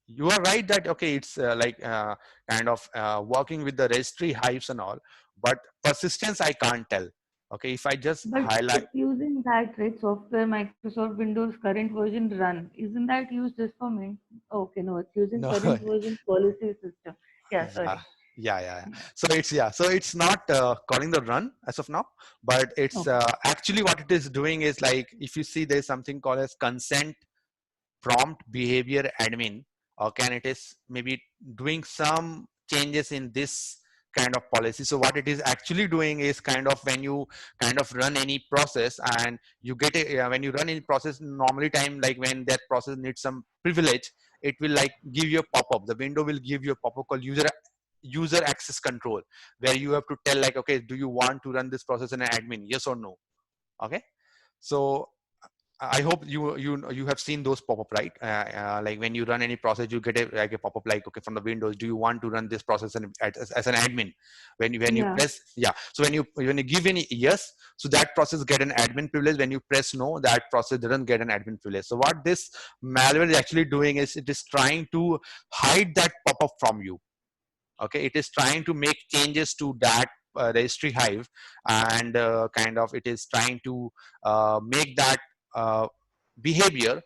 you are right that okay, it's like kind of working with the registry hives and all, but persistence I can't tell. Okay, if I just But highlight, it's using that, right? Software Microsoft Windows current version run. Isn't that used just for main? Okay, no, it's using no. current version policy system. Yeah, Yeah, sorry. yeah. Yeah. So it's, yeah, so it's not calling the run as of now, but it's Okay. actually what it is doing is like, if you see there's something called as consent prompt behavior admin, or can it is maybe doing some changes in this kind of policy. So what it is actually doing is kind of when you kind of run any process and you get a when you run any process, normally time like when that process needs some privilege, it will like give you a pop-up. The window will give you a pop-up called user access control, where you have to tell like, okay, do you want to run this process in an admin, yes or no? Okay, so I hope you have seen those pop up, right? Like when you run any process, you get a like a pop up like, okay, from the Windows, do you want to run this process as an admin? When you Yeah. press, yeah. So when you give any yes, so that process get an admin privilege. When you press no, that process doesn't get an admin privilege. So what this malware is actually doing is it is trying to hide that pop up from you. Okay, it is trying to make changes to that registry hive, and kind of it is trying to make that uh, behavior,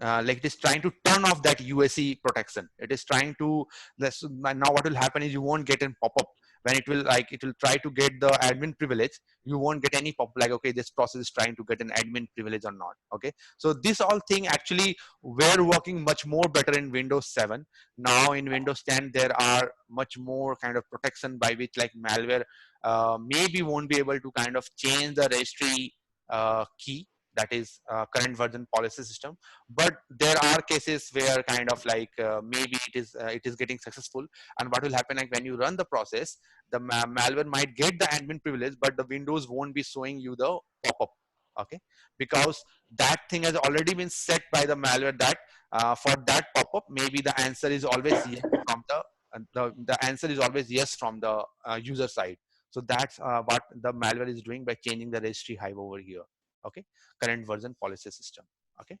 like it is trying to turn off that UAC protection. It is trying to, now what will happen is you won't get a pop-up when it will like, it will try to get the admin privilege. You won't get any pop like, okay, this process is trying to get an admin privilege or not. Okay, so this all thing actually were working much more better in Windows 7. Now in Windows 10 there are much more kind of protection by which like malware maybe won't be able to kind of change the registry key, that is current version policy system. But there are cases where kind of like maybe it is getting successful, and what will happen, like when you run the process, the malware might get the admin privilege, but the windows won't be showing you the pop-up. Okay, because that thing has already been set by the malware that for that pop-up, maybe the answer is always yes from the answer is always yes from the user side. So that's what the malware is doing by changing the registry hive over here. Okay, current version policy system. Okay,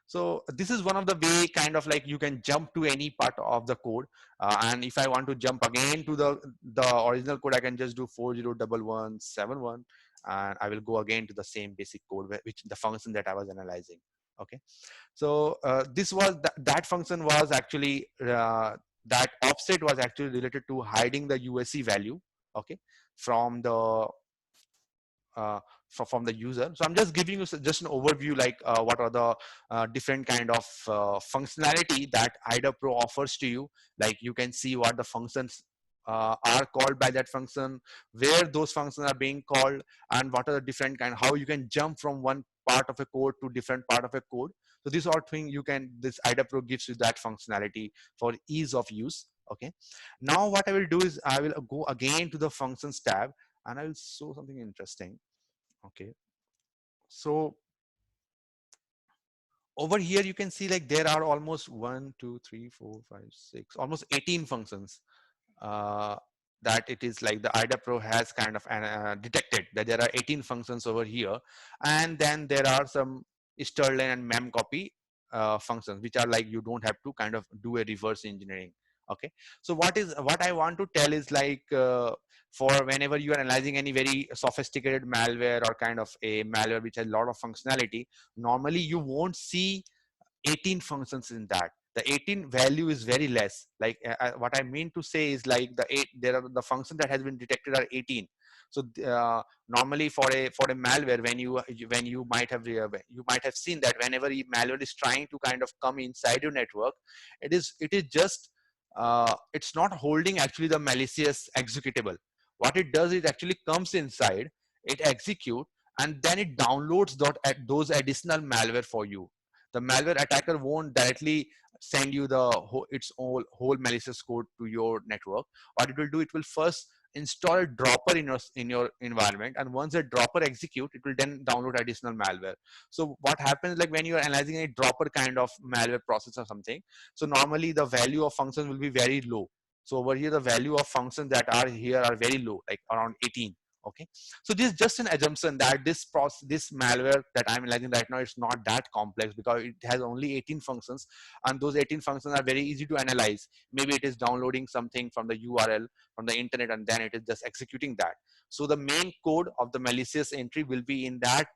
so this is one of the way kind of like you can jump to any part of the code, and if I want to jump again to the original code, I can just do 401171, and I will go again to the same basic code which the function that I was analyzing. Okay, so this was that function was actually that offset was actually related to hiding the USC value. Okay, from the from the user. So I'm just giving you just an overview, like what are the different kind of functionality that IDA Pro offers to you. Like you can see what the functions are called by that function, where those functions are being called, and what are the different kind, how you can jump from one part of a code to different part of a code. So this all thing you can, this IDA Pro gives you that functionality for ease of use. Okay, now what I will do is I will go again to the functions tab, and I will show something interesting. Okay, so over here you can see like there are almost 1 2 3 4 5 6 almost 18 functions uh, that it is like the IDA Pro has kind of detected that there are 18 functions over here, and then there are some strlen and memcopy functions which are like you don't have to kind of do a reverse engineering. Okay, so what I want to tell is like for whenever you are analyzing any very sophisticated malware or kind of a malware which has a lot of functionality, normally you won't see 18 functions in that. The 18 value is very less. Like what I mean to say is like there are the functions that has been detected are 18. So normally for a malware, when you might have seen that whenever malware is trying to kind of come inside your network, it is just it's not holding actually the malicious executable. What it does is actually comes inside, it execute, and then it downloads those additional malware for you. The malware attacker won't directly send you the its whole malicious code to your network. What it will do, it will first install a dropper in your environment, and once a dropper execute, it will then download additional malware. So what happens, like when you are analyzing a dropper kind of malware process or something, so normally the value of functions will be very low. So over here the value of functions that are here are very low, like around 18. Okay, so this is just an assumption that this malware that I'm analyzing right now is not that complex, because it has only 18 functions, and those 18 functions are very easy to analyze. Maybe it is downloading something from the URL from the internet, and then it is just executing that. So the main code of the malicious entry will be in that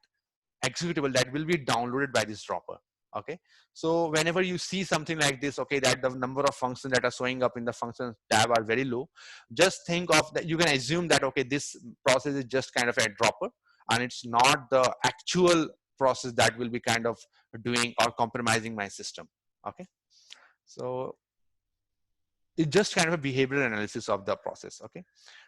executable that will be downloaded by this dropper. Okay, so whenever you see something like this, okay, that the number of functions that are showing up in the functions tab are very low, just think of that, you can assume that okay, this process is just kind of a dropper, and it's not the actual process that will be kind of doing or compromising my system. Okay, so it's just kind of a behavioral analysis of the process. Okay,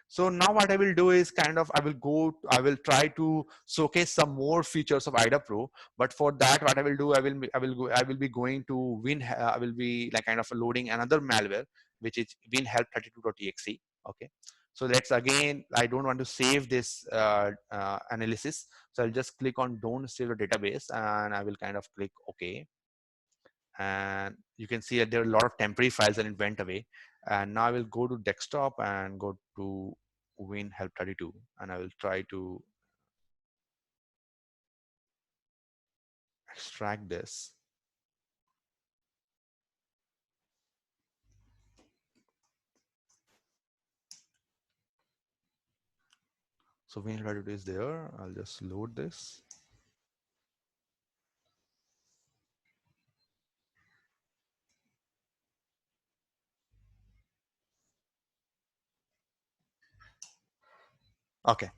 so now what I will do is kind of I will try to showcase some more features of IDA Pro. But for that, what I will do, I will be going to I will be like kind of loading another malware, which is winhelp32.exe. Okay, so let's again, I don't want to save this analysis, so I'll just click on don't save the database, and I will kind of click OK. And you can see that there are a lot of temporary files and it went away. And now I will go to desktop and go to winhelp32, and I will try to extract this. So winhelp32 is there. I'll just load this. Okay,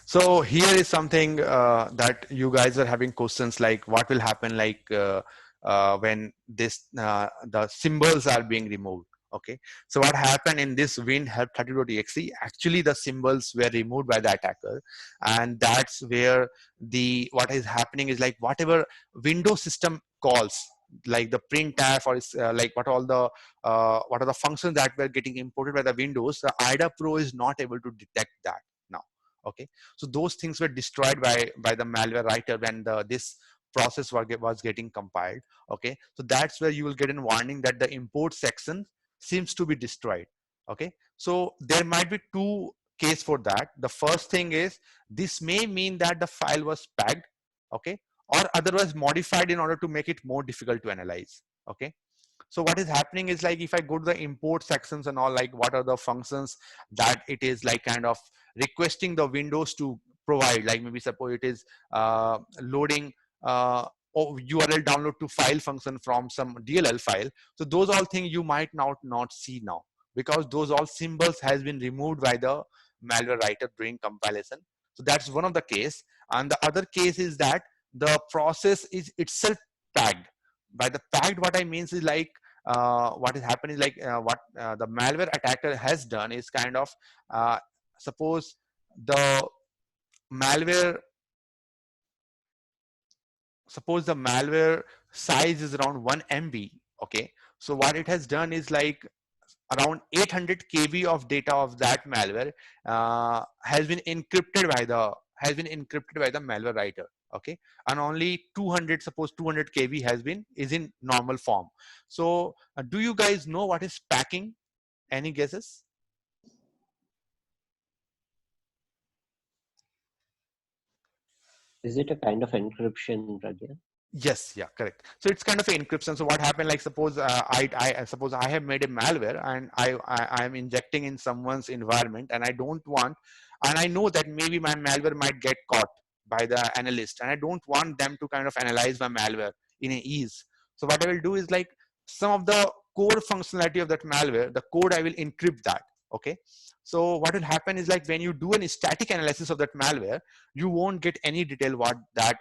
so here is something that you guys are having questions like what will happen like when the symbols are being removed. Okay, so what happened in this WinHelp32.exe, actually the symbols were removed by the attacker, and that's where the what is happening is like whatever Windows system calls, like the printf or like what are the functions that were getting imported by the Windows, the IDA Pro is not able to detect that now. Okay, so those things were destroyed by the malware writer when this process was getting compiled. Okay, so that's where you will get a warning that the import section seems to be destroyed. Okay, so there might be two case for that. The first thing is this may mean that the file was packed, okay, or otherwise modified in order to make it more difficult to analyze. Okay, so what is happening is like if I go to the import sections and all, like what are the functions that it is like kind of requesting the Windows to provide, like maybe suppose it is loading URL download to file function from some DLL file. So those all things you might not see now, because those all symbols has been removed by the malware writer during compilation. So that's one of the case. And the other case is that the process is itself tagged. By the tagged, what I means is like what is happening is like what the malware attacker has done is kind of suppose the malware suppose the malware size is around 1 MB. Okay, so what it has done is like around 800 KB of data of that malware has been encrypted by the malware writer. Okay, and only 200, suppose 200 KB is in normal form. So do you guys know what is packing? Any guesses? Is it a kind of encryption, Pragya? Yes, yeah, correct. So it's kind of an encryption. So what happened? Like suppose I suppose I have made a malware and I am injecting in someone's environment, and I don't want, and I know that maybe my malware might get caught by the analyst, and I don't want them to kind of analyze my malware in an ease. So what I will do is like some of the core functionality of that malware, the code I will encrypt that. Okay. So what will happen is like when you do an static analysis of that malware, you won't get any detail what that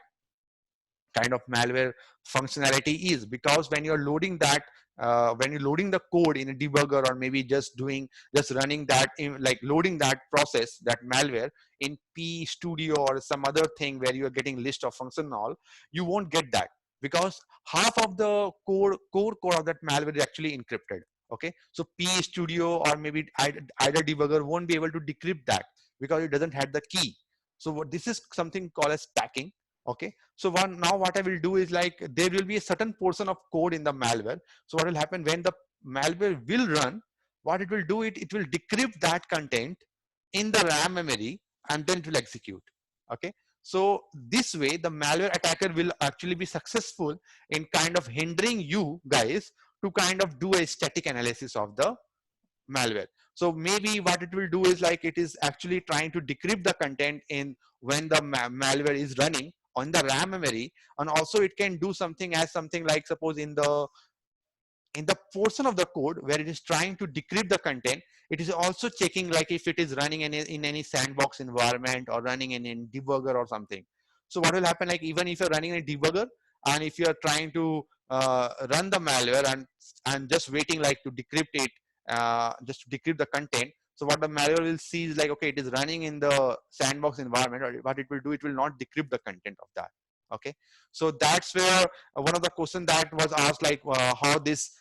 kind of malware functionality is, because when you're loading that when you're loading the code in a debugger, or maybe just running that in, like loading that process, that malware in P Studio or some other thing where you are getting list of function and all, you won't get that, because half of the core code of that malware is actually encrypted. Okay, so P Studio or maybe either debugger won't be able to decrypt that because it doesn't have the key. So what this is something called as packing. Okay, so now what I will do is like there will be a certain portion of code in the malware. So what will happen when the malware will run, what it will do, it will decrypt that content in the RAM memory, and then it will execute. Okay, so this way the malware attacker will actually be successful in kind of hindering you guys to kind of do a static analysis of the malware. So maybe what it will do is like it is actually trying to decrypt the content in when the malware is running on the RAM memory, and also it can do something as something like suppose in the portion of the code where it is trying to decrypt the content, it is also checking like if it is running in any sandbox environment or running in debugger or something. So what will happen, like even if you're running a debugger and if you're trying to run the malware and just waiting like to decrypt it, just to decrypt the content, so what the malware will see is like, okay, it is running in the sandbox environment, or what it will do, it will not decrypt the content of that. Okay, so that's where one of the questions that was asked, like how this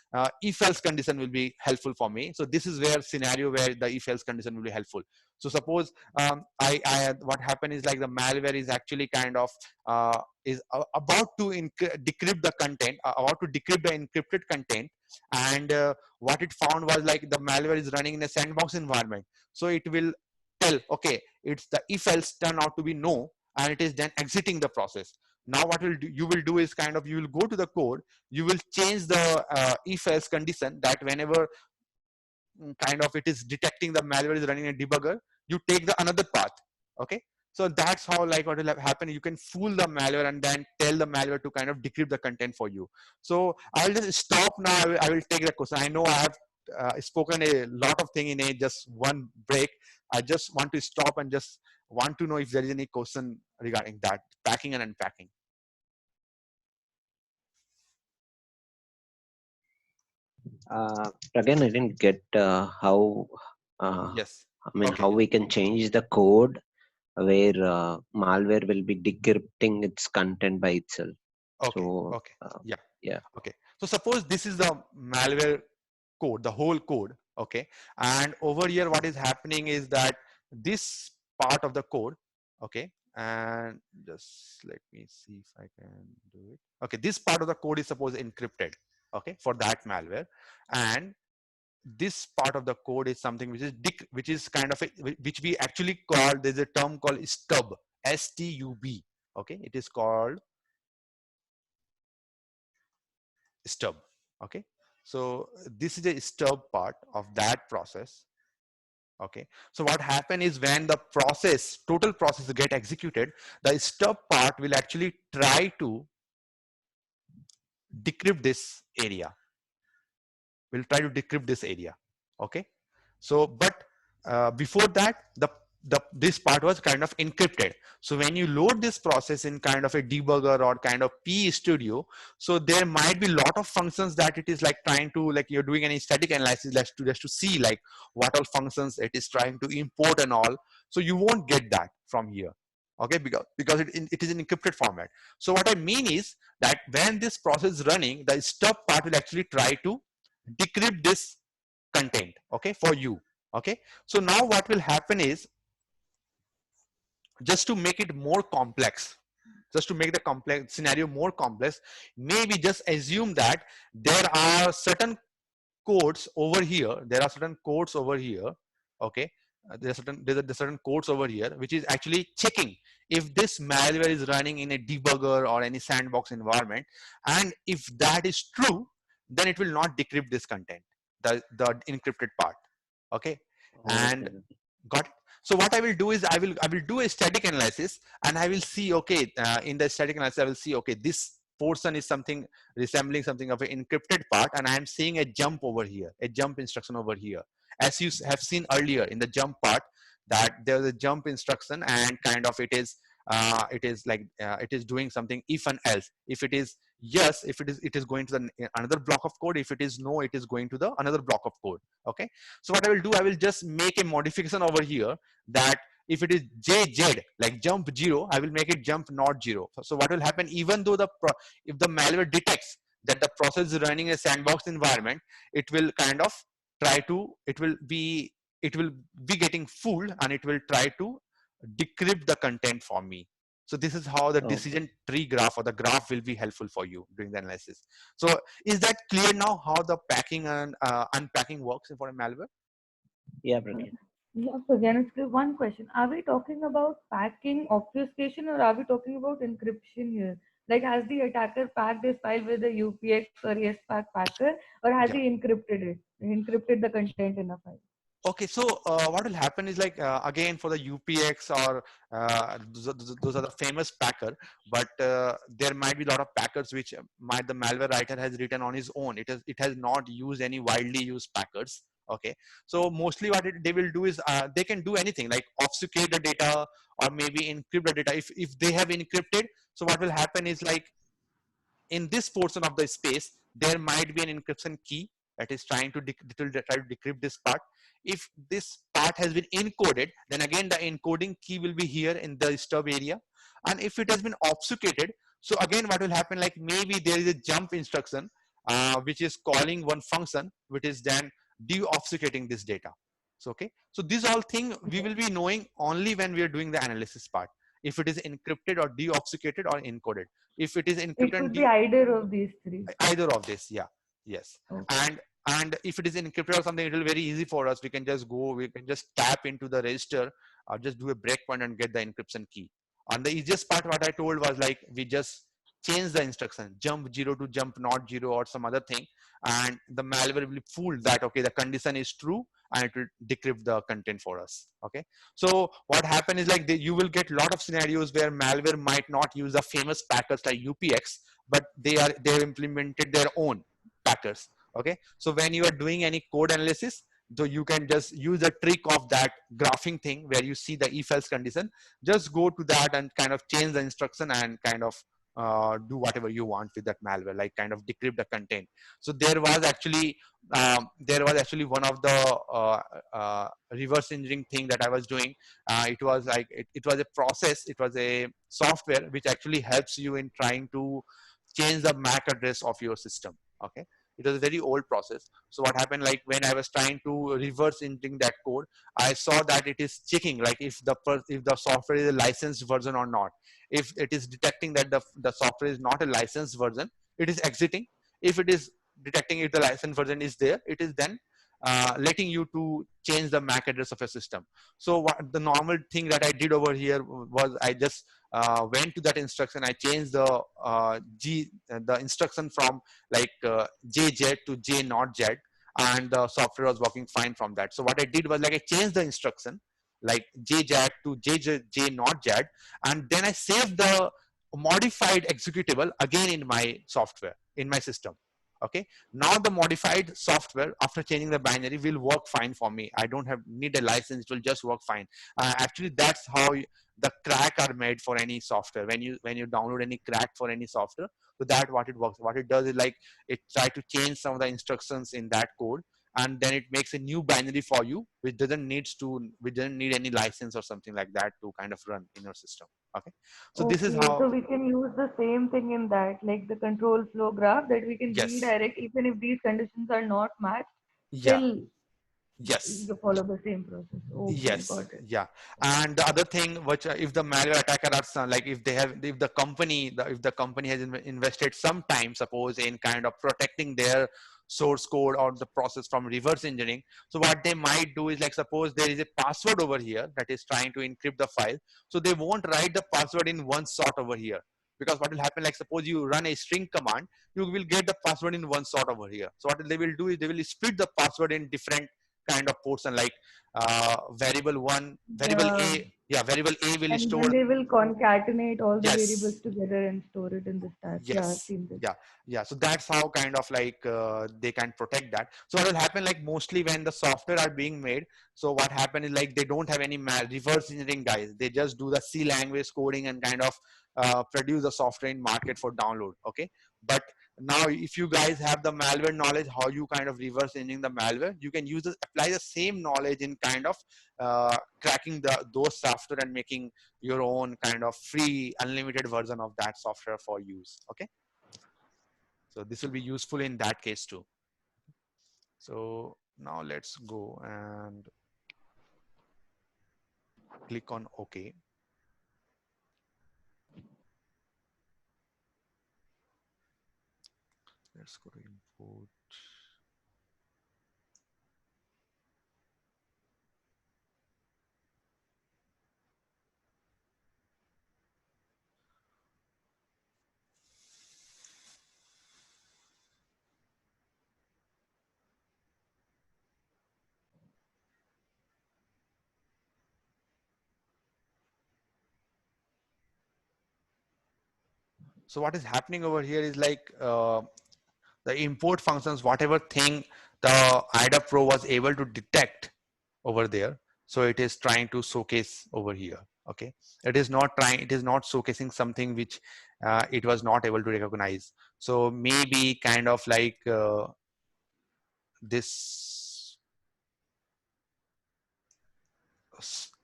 if else condition will be helpful for me. So this is where scenario where the if else condition will be helpful. So suppose I what happened is like the malware is actually kind of about to decrypt the content, about to decrypt the encrypted content, and what it found was like the malware is running in a sandbox environment. So it will tell, okay, it's the if else turn out to be no, and it is then exiting the process. Now what you will do is kind of you will go to the code, you will change the if else condition that whenever kind of it is detecting the malware is running a debugger, you take the another path. Okay, so that's how like what will happen, you can fool the malware and then tell the malware to kind of decrypt the content for you. So I'll just stop now. I will take the question. I know I have spoken a lot of thing in a just one break. I just want to stop and just want to know if there is any question regarding that packing and unpacking. Again, I didn't get how. Yes. I mean, Okay. how we can change the code where malware will be decrypting its content by itself. Okay. So, Okay. Yeah. yeah. Okay. So suppose this is the malware code, the whole code. Okay. And over here, what is happening is that this part of the code. Okay. And just let me see if I can do it. Okay. This part of the code is suppose encrypted. Okay. For that malware. And this part of the code is something which is which is kind of a, which we actually call, there's a term called stub, S-T-U-B. Okay. It is called stub. Okay. So this is a stub part of that process. Okay. So what happen is when the process, total process get executed, the stub part will actually try to decrypt this area, will try to decrypt this area. Okay. So but before that, this part was kind of encrypted. So when you load this process in kind of a debugger or kind of P Studio, so there might be a lot of functions that it is like trying to, like you're doing any static analysis just to see like what all functions it is trying to import and all. So you won't get that from here. Okay, because it is in encrypted format. So what I mean is that when this process is running, the stub part will actually try to decrypt this content, okay, for you. Okay, so now what will happen is, just to make it more complex, just to make the complex scenario more complex, maybe just assume that there are certain codes over here, okay. There's certain codes over here which is actually checking if this malware is running in a debugger or any sandbox environment, and if that is true, then it will not decrypt this content, the encrypted part. Okay. And Okay. got it. So what I will do is I will do a static analysis, and I will see, okay, in the static analysis I will see, okay, this portion is something resembling something of an encrypted part, and I am seeing a jump over here, a jump instruction over here, as you have seen earlier in the jump part, that there's a jump instruction, and kind of it is like it is doing something if and else. If it is yes, if it is going to the another block of code. If it is no, it is going to the another block of code. Okay. So what I will do, I will just make a modification over here, that if it is JZ, like jump 0, I will make it jump not 0. So what will happen, even though if the malware detects that the process is running a sandbox environment, it will kind of try to, it will be getting fooled, and it will try to decrypt the content for me. So this is how the Okay. decision tree graph, or the graph, will be helpful for you during the analysis. So is that clear now, how the packing and unpacking works for a malware? Yeah, Pragyan. Yeah, so again, it's one question. Are we talking about packing obfuscation, or are we talking about encryption here? Like, has the attacker packed his file with a UPX or ESPAC packer, or has Yeah. he encrypted the content in a file? Okay, so what will happen is like again, for the UPX or those are the famous packer, but there might be a lot of packers which might the malware writer has written on his own. It has not used any widely used packers. Okay, so mostly what they will do is they can do anything like obfuscate the data, or maybe encrypt the data if they have encrypted. So what will happen is like, in this portion of the space, there might be an encryption key that is trying to try to decrypt this part. If this part has been encoded, then again the encoding key will be here in the stub area. And if it has been obfuscated, so again what will happen, like maybe there is a jump instruction which is calling one function which is then deobfuscating this data. So okay, so these all thing we Okay. will be knowing only when we are doing the analysis part, if it is encrypted or deobfuscated or encoded. If it is It encrypted and could be either of these three. either of this, yeah, yes. Okay. And if it is encrypted or something, it will be very easy for us. We can just tap into the register, or just do a breakpoint and get the encryption key. And the easiest part, what I told was like, we just change the instruction, jump 0 to jump not 0 or some other thing, and the malware will be fooled that okay, the condition is true, and it will decrypt the content for us. Okay, so what happened is like you will get a lot of scenarios where malware might not use the famous packers like UPX, but they have implemented their own packers. Okay, so when you are doing any code analysis, so you can just use the trick of that graphing thing where you see the if else condition, just go to that and kind of change the instruction, and kind of do whatever you want with that malware, like kind of decrypt the content. So there was actually one of the reverse engineering thing that I was doing. It was like it was a process, it was a software which actually helps you in trying to change the MAC address of your system. Okay, it was a very old process. So what happened, like when I was trying to reverse engineering that code, I saw that it is checking like if the software is a licensed version or not. If it is detecting that the software is not a licensed version, it is exiting. If it is detecting if the licensed version is there, it is then letting you to change the MAC address of a system. So what the normal thing that I did over here was I just went to that instruction. I changed the instruction from like JZ to J not Z, and the software was working fine from that. So what I did was like I changed the instruction like JZ to J not Z, and then I saved the modified executable again in my software in my system. Okay, now the modified software after changing the binary will work fine for me. I don't have need a license, it will just work fine. Actually that's how the crack are made for any software. When you download any crack for any software, so that what it works, what it does is like it try to change some of the instructions in that code, and then it makes a new binary for you which doesn't need any license or something like that to kind of run in your system. Okay, so this is Okay, how. so we can use the same thing in that, like the control flow graph, that we can Yes. redirect even if these conditions are not matched, Yeah. still Yes. you follow the same process. Okay, Yes, got it. yeah. And the other thing, which if the malware attacker are like if the company has invested some time, suppose in kind of protecting their source code or the process from reverse engineering. So what they might do is like suppose there is a password over here that is trying to encrypt the file. So they won't write the password in one shot over here, because what will happen, like suppose you run a string command, you will get the password in one shot over here. So what they will do is they will split the password in different kind of portion, like variable one, variable Yeah, A, yeah, variable A will and store. then they will concatenate all the variables Yes, together and store it in the stack. Yeah, I've yes, seen this. yeah, yeah. So that's how kind of like they can protect that. So what will happen, like mostly when the software are being made, so what happen is like they don't have any reverse engineering guys. They just do the C language coding and kind of produce the software in market for download. Okay, but now if you guys have the malware knowledge, how you kind of reverse engineering the malware, you can use apply the same knowledge in kind of cracking those software and making your own kind of free unlimited version of that software for use. Okay, so this will be useful in that case too. So now let's go and click on OK. Let's go to import. So what is happening over here is like the import functions, whatever thing the IDA Pro was able to detect over there, so it is trying to showcase over here. Okay, it is not showcasing something which it was not able to recognize. So maybe kind of like this.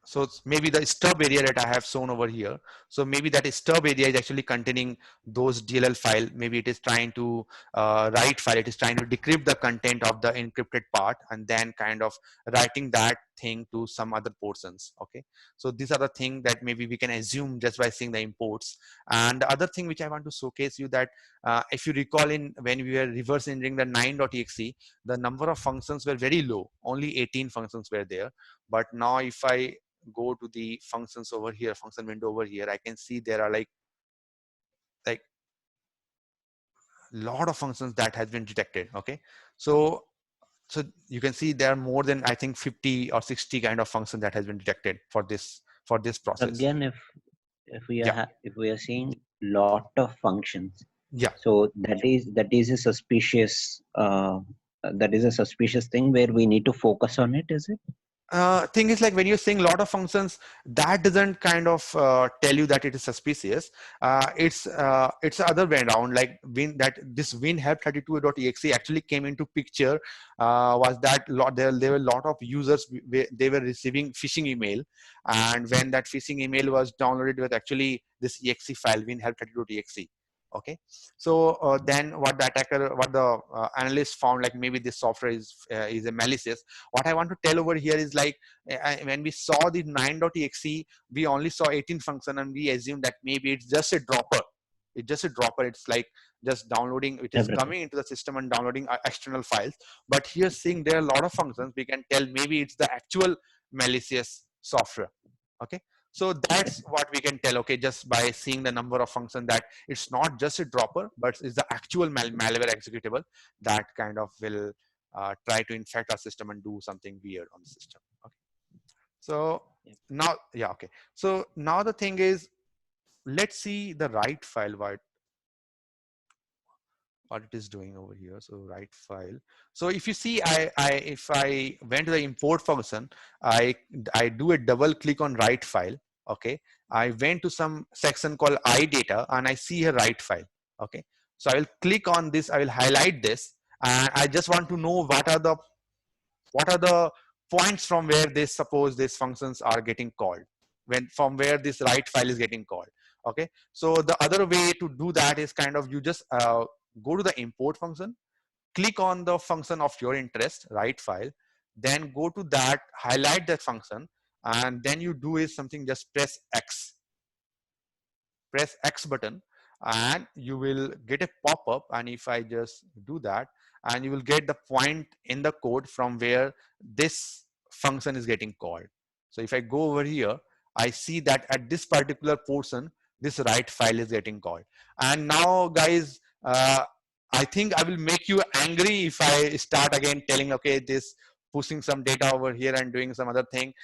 So maybe the stub area that I have shown over here. So maybe that stub area is actually containing those DLL file. Maybe it is trying to write file. It is trying to decrypt the content of the encrypted part and then kind of writing that thing to some other portions. Okay. So these are the things that maybe we can assume just by seeing the imports. And the other thing which I want to showcase you that if you recall in when we were reverse engineering the 9.exe, the number of functions were very low. Only 18 functions were there. But now if I go to the functions over here, function window over here, I can see there are like lot of functions that has been detected. Okay, so you can see there are more than I think 50 or 60 kind of functions that has been detected for this process. Again, if we Yeah, are if we are seeing lot of functions, yeah. so that is a suspicious thing where we need to focus on it, is it? thing is, like when you're seeing a lot of functions, that doesn't kind of tell you that it is suspicious. It's the other way around. Like win that this winhelp32.exe actually came into picture, was that there were a lot of users, they were receiving phishing email, and when that phishing email was downloaded with actually this exe file winhelp32.exe. Okay, so then what the attacker, what the analyst found, like maybe this software is a malicious. What I want to tell over here is like, when we saw the 9.exe, we only saw 18 function and we assumed that maybe it's just a dropper. It's just a dropper. It's like just downloading, it is Everything. coming into the system and downloading external files. But here seeing there are a lot of functions, we can tell maybe it's the actual malicious software. Okay. So that's what we can tell, okay, just by seeing the number of functions, that it's not just a dropper, but it's the actual malware executable that kind of will try to infect our system and do something weird on the system. Okay. So Yep. now, yeah, okay. So now the thing is, let's see the write file, what it is doing over here. So write file. So if you see, if I went to the import function, I do a double click on write file. Okay. I went to some section called iData and I see a write file. Okay. So I will click on this. I will highlight this, and I just want to know what are the points from where they suppose these functions are getting called, when from where this write file is getting called. Okay, so the other way to do that is kind of, you just go to the import function, click on the function of your interest, write file, then go to that, highlight that function, and then you do is something, just press X button, and you will get a pop-up. And if I just do that, and you will get the point in the code from where this function is getting called. So if I go over here, I see that at this particular portion, this write file is getting called. And now guys, I think I will make you angry if I start again telling, okay, this pushing some data over here and doing some other thing,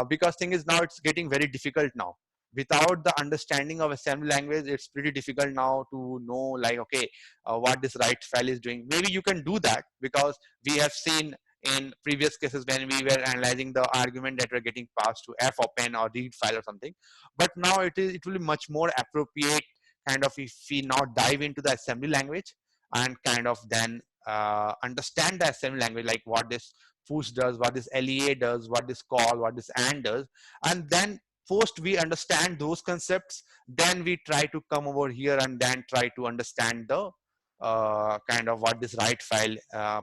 because thing is, now it's getting very difficult now. Without the understanding of assembly language, it's pretty difficult now to know, like, okay, what this write file is doing. Maybe you can do that, because we have seen in previous cases when we were analyzing the argument that were getting passed to fopen or read file or something. But now it will be much more appropriate, kind of, if we now dive into the assembly language and kind of then understand the assembly language, like what this push does, what this lea does, what this call, what this and does. And then first we understand those concepts, then we try to come over here and then try to understand the kind of what this write file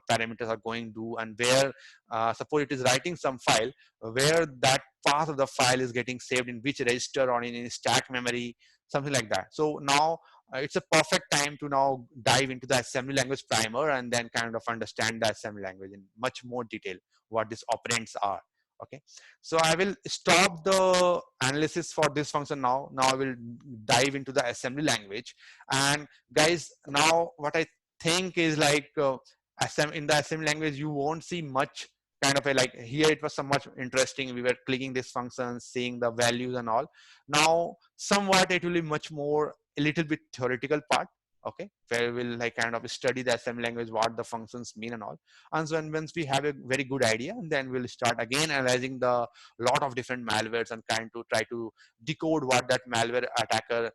parameters are going to do, and where suppose it is writing some file, where that path of the file is getting saved in which register or in stack memory, something like that. So now it's a perfect time to now dive into the assembly language primer and then kind of understand the assembly language in much more detail, what these operands are. Okay, so I will stop the analysis for this function now. Now I will dive into the assembly language. And guys, now what I think is like, in the assembly language, you won't see much kind of a, like here it was so much interesting. We were clicking this function, seeing the values and all. Now, somewhat it will be much more, a little bit theoretical part. Okay, where we'll like kind of study the assembly language, what the functions mean and all. And so once we have a very good idea, and then we'll start again analyzing the lot of different malwares and kind to try to decode what that malware attacker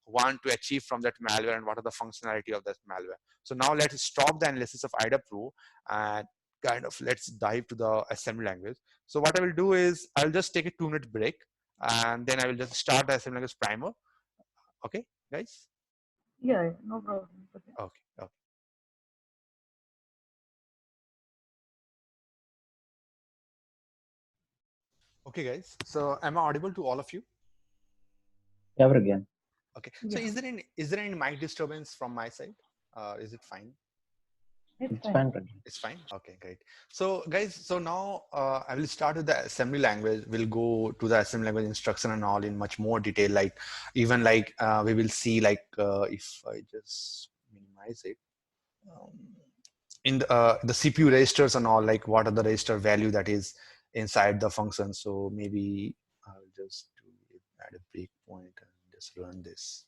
want to achieve from that malware and what are the functionality of that malware. So now let's stop the analysis of IDA Pro and kind of let's dive to the assembly language. So what I will do is I'll just take a 2-minute break, and then I will just start the assembly language primer. Okay, guys? Yeah, yeah, no problem. Okay. Okay, okay. Okay, guys. So am I audible to all of you? Ever again. Okay. So Yeah, is there any mic disturbance from my side? Is it fine? it's It's fine. fine, Ranjan. It's fine. Okay, great. So guys, so now I will start with the assembly language. We'll go to the assembly language instruction and all in much more detail. Like even like we will see like if I just minimize it. Um, in the CPU registers and all, like what are the register value that is inside the function. So maybe I'll just add a breakpoint and just run this.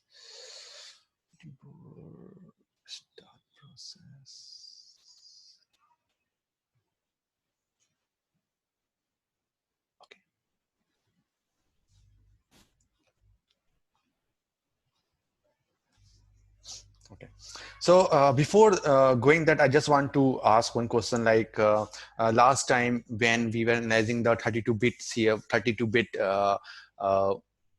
Start process. So before going that, I just want to ask one question. Like last time when we were analyzing the 32-bit CF, 32-bit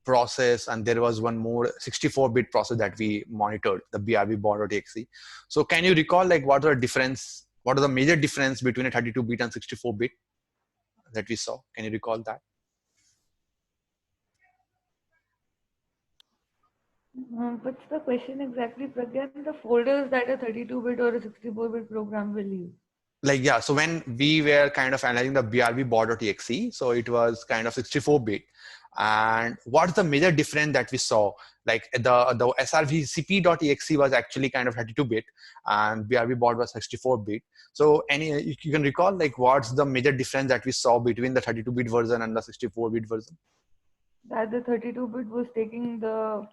process, and there was one more 64-bit process that we monitored, the BRB board.exe. So can you recall like what are the difference? What are the major difference between a 32-bit and 64-bit that we saw? Can you recall that? What's the question exactly, Pragyan? The folders that a 32-bit or a 64-bit program will use. Like, yeah, so when we were kind of analyzing the BRB board.exe, so it was kind of 64-bit. And what's the major difference that we saw? Like the srvcp.exe was actually kind of 32-bit and BRB board was 64-bit. So you can recall like what's the major difference that we saw between the 32-bit version and the 64-bit version? That the 32-bit was taking the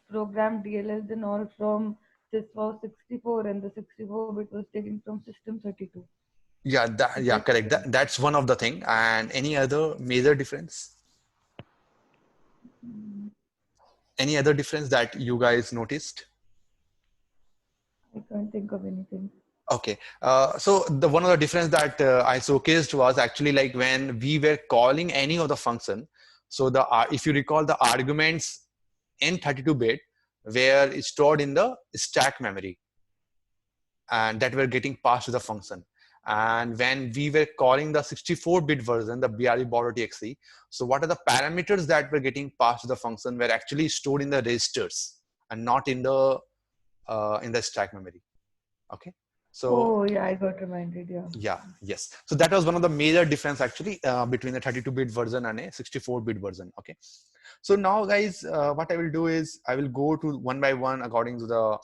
program DLLs and all from SysFow 64, and the 64-bit was taken from System 32. Yeah, yeah, correct. That's one of the thing. And any other major difference? Any other difference that you guys noticed? I can't think of anything. Okay, so the one of the difference that I showcased was actually like when we were calling any of the function. So the if you recall, the arguments in 32-bit were stored in the stack memory, and that were getting passed to the function. And when we were calling the 64-bit version, the BRB board.exe, so what are the parameters that were getting passed to the function were actually stored in the registers and not in the stack memory. Okay. So, oh yeah, I got reminded. Yeah, yes. So that was one of the major difference actually between the 32-bit version and a 64-bit version. Okay. So now, guys, what I will do is I will go to one by one according to the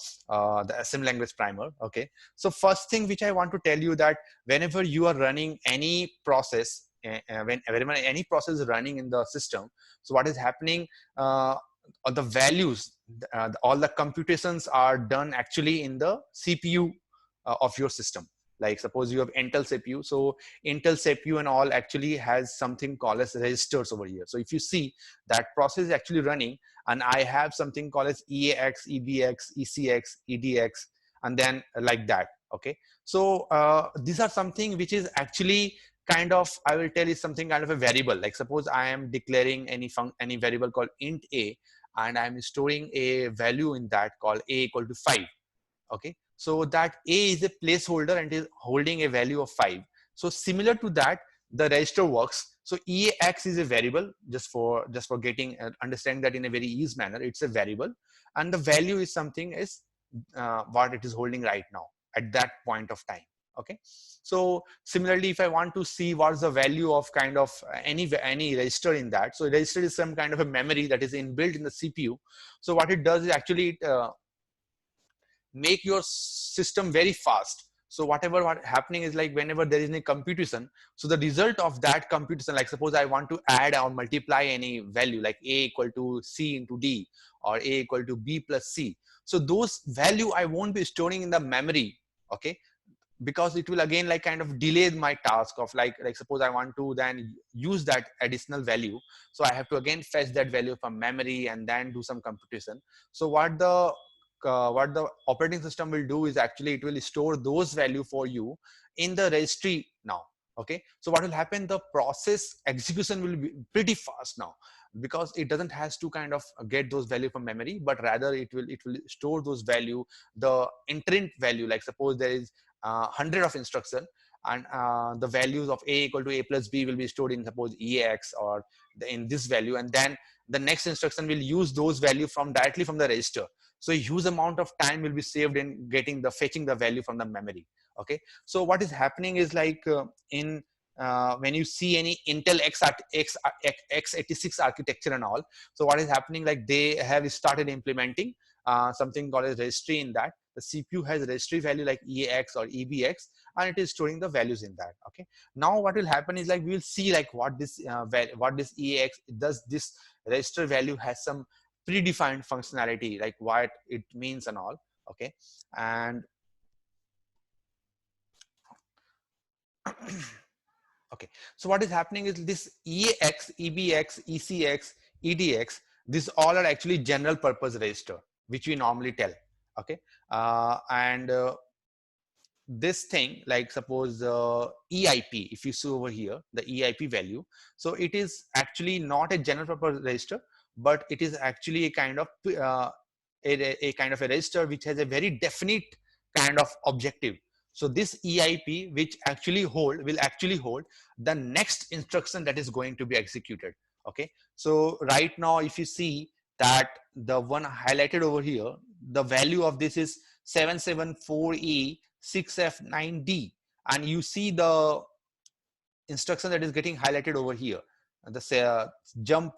assembly language primer. Okay. So first thing which I want to tell you that whenever you are running any process, whenever any process is running in the system, so what is happening? The values, all the computations are done actually in the CPU of your system. Like suppose you have Intel CPU, so Intel CPU and all actually has something called as registers over here. So if you see that process is actually running, and I have something called as EAX, EBX, ECX, EDX, and then like that. Okay, so these are something which is actually kind of, I will tell you something kind of a variable. Like suppose I am declaring any variable called int a, and I'm storing a value in that called a equal to 5. Okay, so that a is a placeholder and is holding a value of 5. So similar to that, the register works. So EAX is a variable, just for getting understanding that in a very easy manner. It's a variable, and the value is something is what it is holding right now at that point of time. Okay, so similarly, if I want to see what's the value of kind of any register in that, so register is some kind of a memory that is inbuilt in the CPU. So what it does is actually make your system very fast. So what happening is like whenever there is any computation, so the result of that computation, like suppose I want to add or multiply any value like a equal to c into d or a equal to b plus c. So those value I won't be storing in the memory. Okay, because it will again like kind of delay my task of like suppose I want to then use that additional value. So I have to again fetch that value from memory and then do some computation. So what the operating system will do is actually it will store those value for you in the registry now. Okay, so what will happen, the process execution will be pretty fast now, because it doesn't has to kind of get those value from memory, but rather it will store those value, the intent value. Like suppose there is 100 of instruction, and the values of a equal to a plus b will be stored in suppose EAX or in this value, and then the next instruction will use those value from directly from the register. So a huge amount of time will be saved in fetching the value from the memory. Okay, so what is happening is like in when you see any Intel x86 architecture and all, so what is happening, like they have started implementing something called a registry in that. The CPU has a registry value like EAX or EBX, and it is storing the values in that. Okay, now what will happen is like we will see like what this EAX does. This register value has some predefined functionality, like what it means and all. Okay, and okay, so what is happening is this EAX, EBX, ECX, EDX, these all are actually general purpose register, which we normally tell. Okay. And this thing, like suppose EIP, if you see over here, the EIP value, so it is actually not a general purpose register, but it is actually a kind of a kind of a register which has a very definite kind of objective. So this EIP which actually will actually hold the next instruction that is going to be executed. Okay, so right now if you see that the one highlighted over here, the value of this is 774E 6F9D, and you see the instruction that is getting highlighted over here, the jump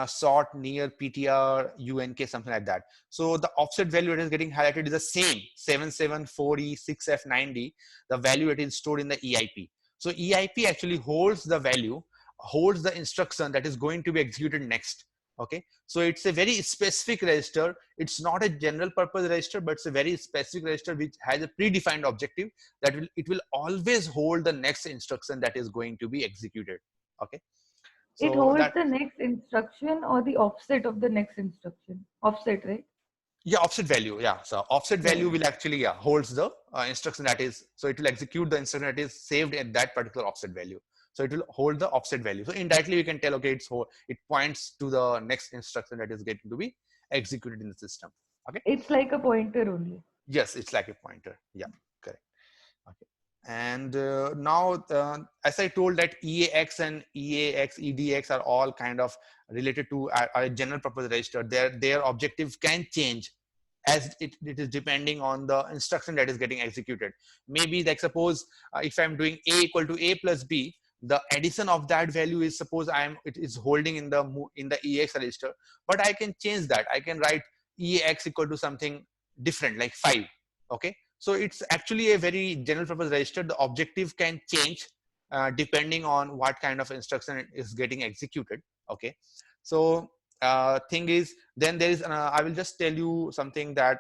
sort near PTR UNK, something like that. So the offset value that is getting highlighted is the same 774E6F9D, the value that is stored in the EIP. So EIP actually holds the value, holds the instruction that is going to be executed next. Okay, so it's a very specific register. It's not a general purpose register, but it's a very specific register which has a predefined objective that it will always hold the next instruction that is going to be executed. Okay, It so holds that, the next instruction or the offset of the next instruction. Offset, right? yeah, offset value, yeah, so offset Yeah, value yeah. will actually, yeah, holds the instruction that is, so it will execute the instruction that is saved at that particular offset value. So it will hold the offset value. So indirectly we can tell, okay, it points to the next instruction that is getting to be executed in the system. Okay, It's like a pointer only. yes, it's like a pointer, yeah, correct. Okay, and now as I told that EAX and EAX, EDX are all kind of related to a general purpose register. Their objective can change as it is depending on the instruction that is getting executed. Maybe like suppose if I'm doing A equal to A plus B, the addition of that value is, suppose it is holding in the EX register, but I can change that. I can write EX equal to something different like 5. Okay, so it's actually a very general purpose register. The objective can change depending on what kind of instruction is getting executed. Okay, so thing is, then there is I will just tell you something that,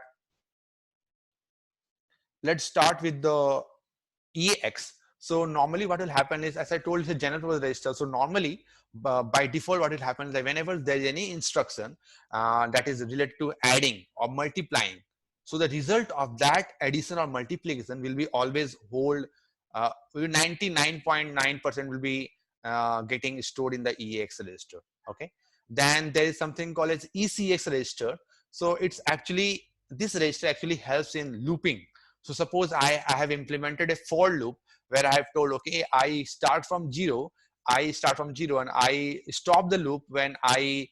let's start with the EX. So normally what will happen is, as I told, it's a general purpose register. So normally by default what will happen is that whenever there is any instruction that is related to adding or multiplying, so the result of that addition or multiplication will be always hold 99.9% will be getting stored in the EX register. Okay, then there is something called as ECX register. So it's actually, this register actually helps in looping. So suppose I have implemented a for loop where I have told, okay, I start from zero and I stop the loop when I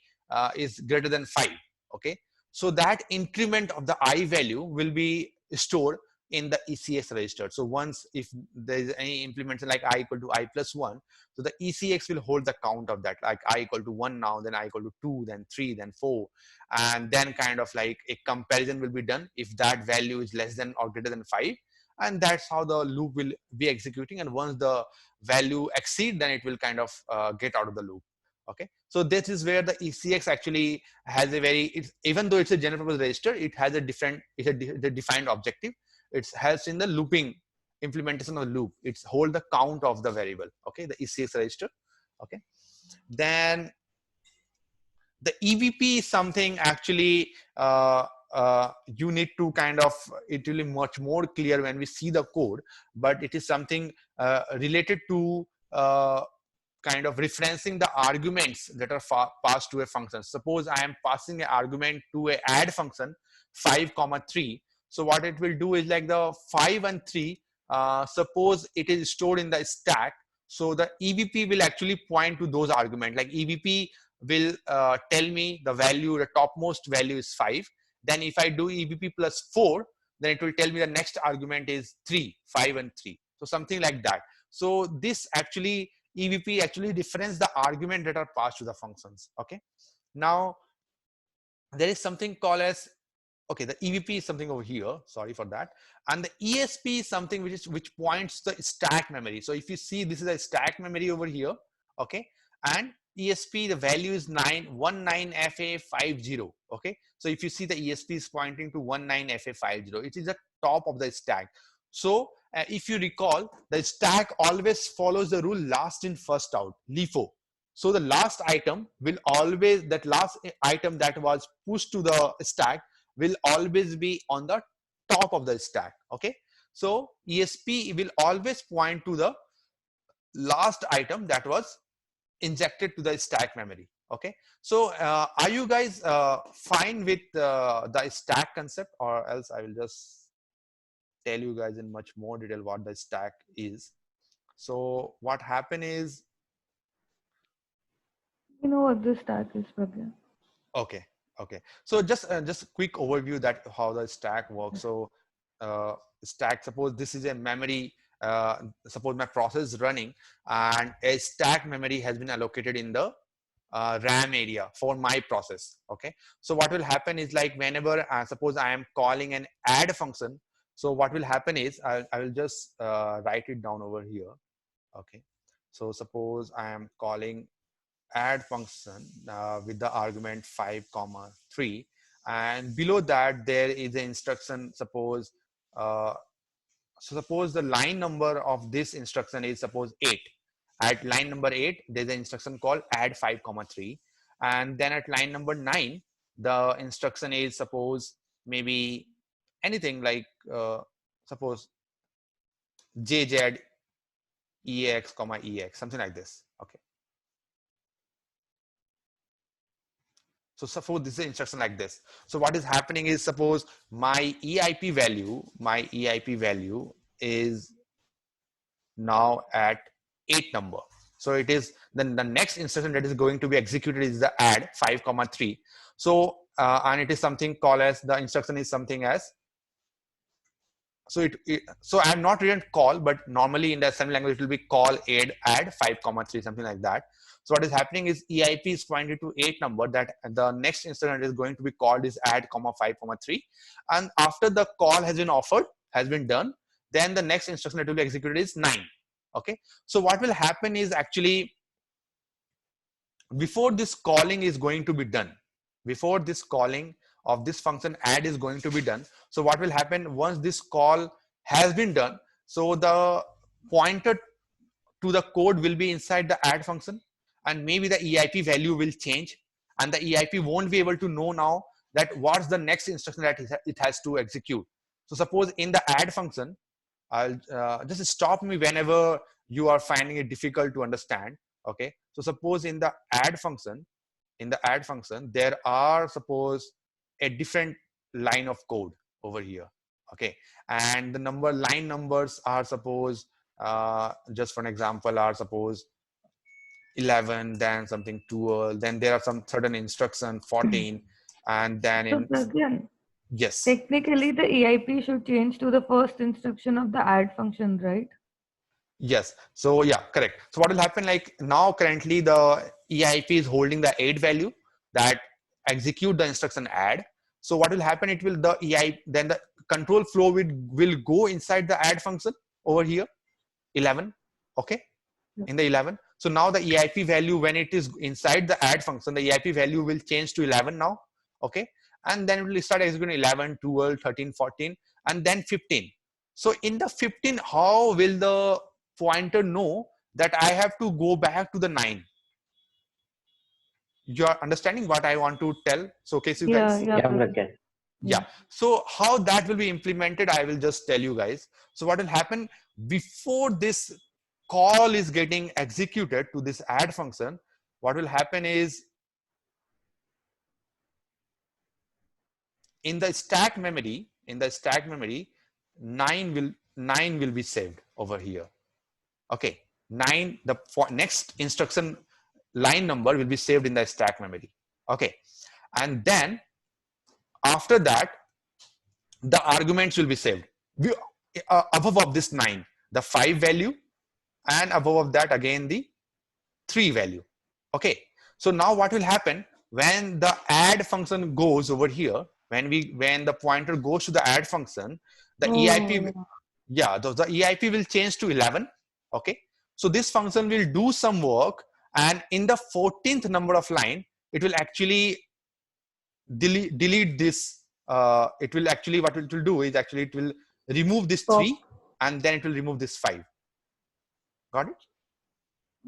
is greater than 5. Okay, so that increment of the I value will be stored in the ECX register. So once if there is any implementation like I equal to I plus 1, so the ECX will hold the count of that, like I equal to 1 now, then I equal to 2, then 3, then 4, and then kind of like a comparison will be done if that value is less than or greater than 5, and that's how the loop will be executing. And once the value exceed, then it will kind of get out of the loop. Okay, so this is where the ECX actually has a very, even though it's a general purpose register, it has a different, the defined objective. It helps in the looping implementation of the loop. It's hold the count of the variable. Okay, the ECX register. Okay, then the EVP is something actually you need to kind of, it will be much more clear when we see the code, but it is something related to kind of referencing the arguments that are passed to a function. Suppose I am passing an argument to a add function 5 comma 3. So what it will do is like the 5 and 3, suppose it is stored in the stack, so the EVP will actually point to those arguments. Like EVP will tell me the value, the topmost value is 5. Then if I do EVP plus 4, then it will tell me the next argument is 3, 5 and 3. So something like that. So this actually, EVP actually difference the argument that are passed to the functions. Okay, now there is something called as, okay, the EVP is something over here, sorry for that, and the ESP is something which points the stack memory. So if you see, this is a stack memory over here. Okay, and ESP, the value is 19FA50. Okay, so if you see, the ESP is pointing to 19FA50, it is the top of the stack. So if you recall, the stack always follows the rule last in first out, LIFO. So the last item will always, that last item that was pushed to the stack will always be on the top of the stack. Okay, so ESP will always point to the last item that was injected to the stack memory. Okay, so are you guys fine with the stack concept, or else I will just tell you guys in much more detail what the stack is. So what happened is, You know what this stack is, Pragya? okay, okay, so just a quick overview that how the stack works. So uh, stack, suppose this is a memory, suppose my process is running and a stack memory has been allocated in the RAM area for my process. Okay, so what will happen is, like, whenever suppose I am calling an add function, so what will happen is I will just write it down over here. Okay, so suppose I am calling add function with the argument 5, 3, and below that there is an instruction. Suppose so suppose the line number of this instruction is suppose 8. At line number 8 there's an instruction called add 5, 3, and then at line number 9 the instruction is suppose maybe anything like suppose jz ex comma ex, something like this. Okay, so suppose this is an instruction like this. So what is happening is, suppose my EIP value is now at 8 number. So it is then the next instruction that is going to be executed is the add 5, 3. So and it is something called as, the instruction is something as, so so I'm not written call, but normally in the assembly language it will be call add 5, 3, something like that. So what is happening is EIP is pointed to 8 number, that the next instruction is going to be called is add 5, 3, and after the call has been done, then the next instruction that will be executed is 9. Okay, so what will happen is, actually before this calling is going to be done, before this calling of this function add is going to be done, so what will happen once this call has been done, so the pointer to the code will be inside the add function, and maybe the EIP value will change, and the EIP won't be able to know now that what's the next instruction that it has to execute. So suppose in the add function, I'll just stop me whenever you are finding it difficult to understand. Okay, so suppose in the add function, there are suppose a different line of code over here. Okay, and the line numbers are suppose just for an example are suppose 11, then something 12, then there are some certain instruction 14, and then So in Pragya, yes. technically the EIP should change to the first instruction of the add function, right? Yes. So yeah, correct. So what will happen, like now currently the EIP is holding the 8 value that execute the instruction add. So what will happen, it will the EIP, then the control flow will go inside the add function over here 11. Okay, in the 11. So now the EIP value, when it is inside the add function, the EIP value will change to 11 now. Okay, and then it will start executing 11, 12, 13, 14, and then 15. So in the 15, how will the pointer know that I have to go back to the 9? You're understanding what I want to tell, showcase you guys? Yeah, Yeah, Pragya. Pragya. Yeah. So how that will be implemented, I will just tell you guys. So what will happen, before this call is getting executed to this add function, what will happen is, in the stack memory, 9 will be saved over here. Okay, 9, the next instruction line number will be saved in the stack memory. Okay, and then after that the arguments will be saved above of this 9, the 5 value, and above of that again the 3 value. Okay, so now what will happen, when the add function goes over here, when the pointer goes to the add function, the EIP, Oh, yeah, the EIP will change to 11. Okay, so this function will do some work, and in the 14th number of line it will actually delete this. It will actually, what it will do is, actually it will remove this 3, and then it will remove this 5. Got it?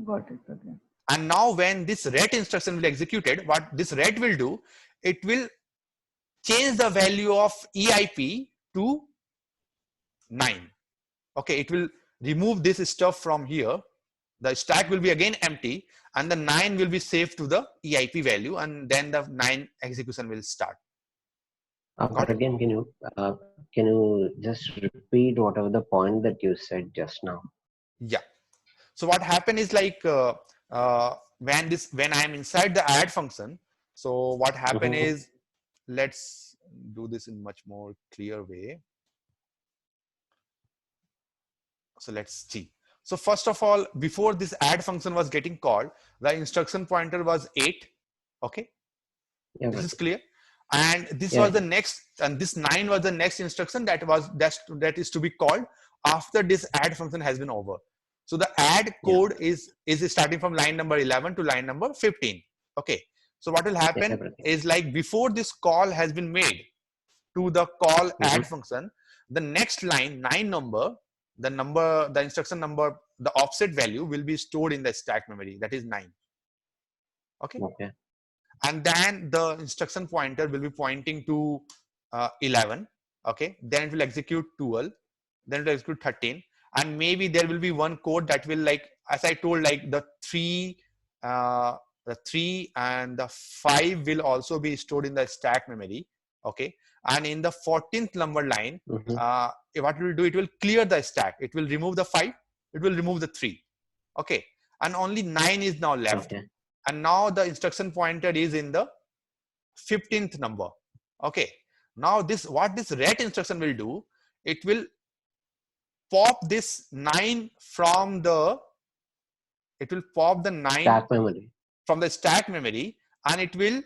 got it, Pragya. And now when this ret instruction will be executed, what this ret will do, it will change the value of EIP to 9. Okay, it will remove this stuff from here. The stack will be again empty, and the 9 will be saved to the EIP value, and then the 9 execution will start. But again, can you just repeat whatever the point that you said just now? Yeah. So what happened is like when I am inside the add function. So what happened is, let's do this in much more clear way. So let's see. So first of all, before this add function was getting called, the instruction pointer was 8. Okay. Yeah, this is clear. And this was the next, and this 9 was the next instruction that is to be called after this add function has been over. So the add code is starting from line number 11 to line number 15. Okay. So what will happen is, like, before this call has been made to the call add function, the next line 9 number, the instruction number, the offset value will be stored in the stack memory, that is 9. Okay. And then the instruction pointer will be pointing to 11. Okay. Then it will execute 12. Then it will execute 13. And maybe there will be one code that will, like, as I told, like the 3 and the 5 will also be stored in the stack memory. Okay. And in the 14th number line, what it will do, it will clear the stack. It will remove the 5. It will remove the 3. Okay. And only 9 is now left. And now the instruction pointer is in the 15th number. Okay. Now what this ret instruction will do, it will pop this 9 from the, stack memory. From the stack memory, and it will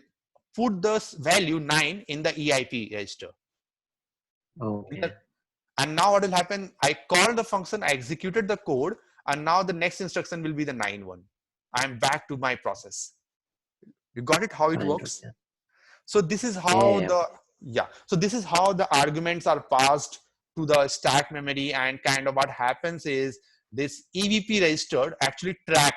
put this value 9 in the EIP register. Okay. And now what will happen, I called the function, I executed the code, and now the next instruction will be the 9 one. I'm back to my process. You got it, how it works? So this is how so this is how the arguments are passed to the stack memory, and kind of what happens is this EVP register actually track,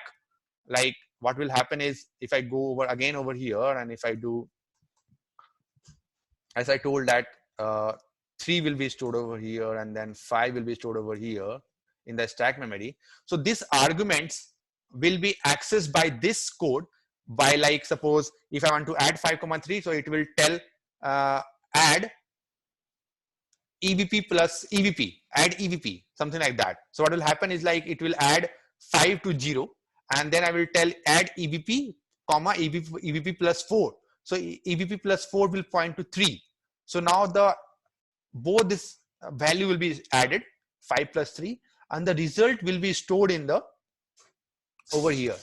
like what will happen is, if I go over here, and if I do, as I told, that 3 will be stored over here, and then 5 will be stored over here in the stack memory. So these arguments will be accessed by this code by, like, suppose if I want to add 5,3, so it will tell add EVP plus EVP, add EVP, something like that. So what will happen is, like, it will add 5 to 0, and then I will tell add EVP, comma EVP plus 4. So EVP plus 4 will point to 3. So now both this value will be added, 5 plus 3, and the result will be stored in the over here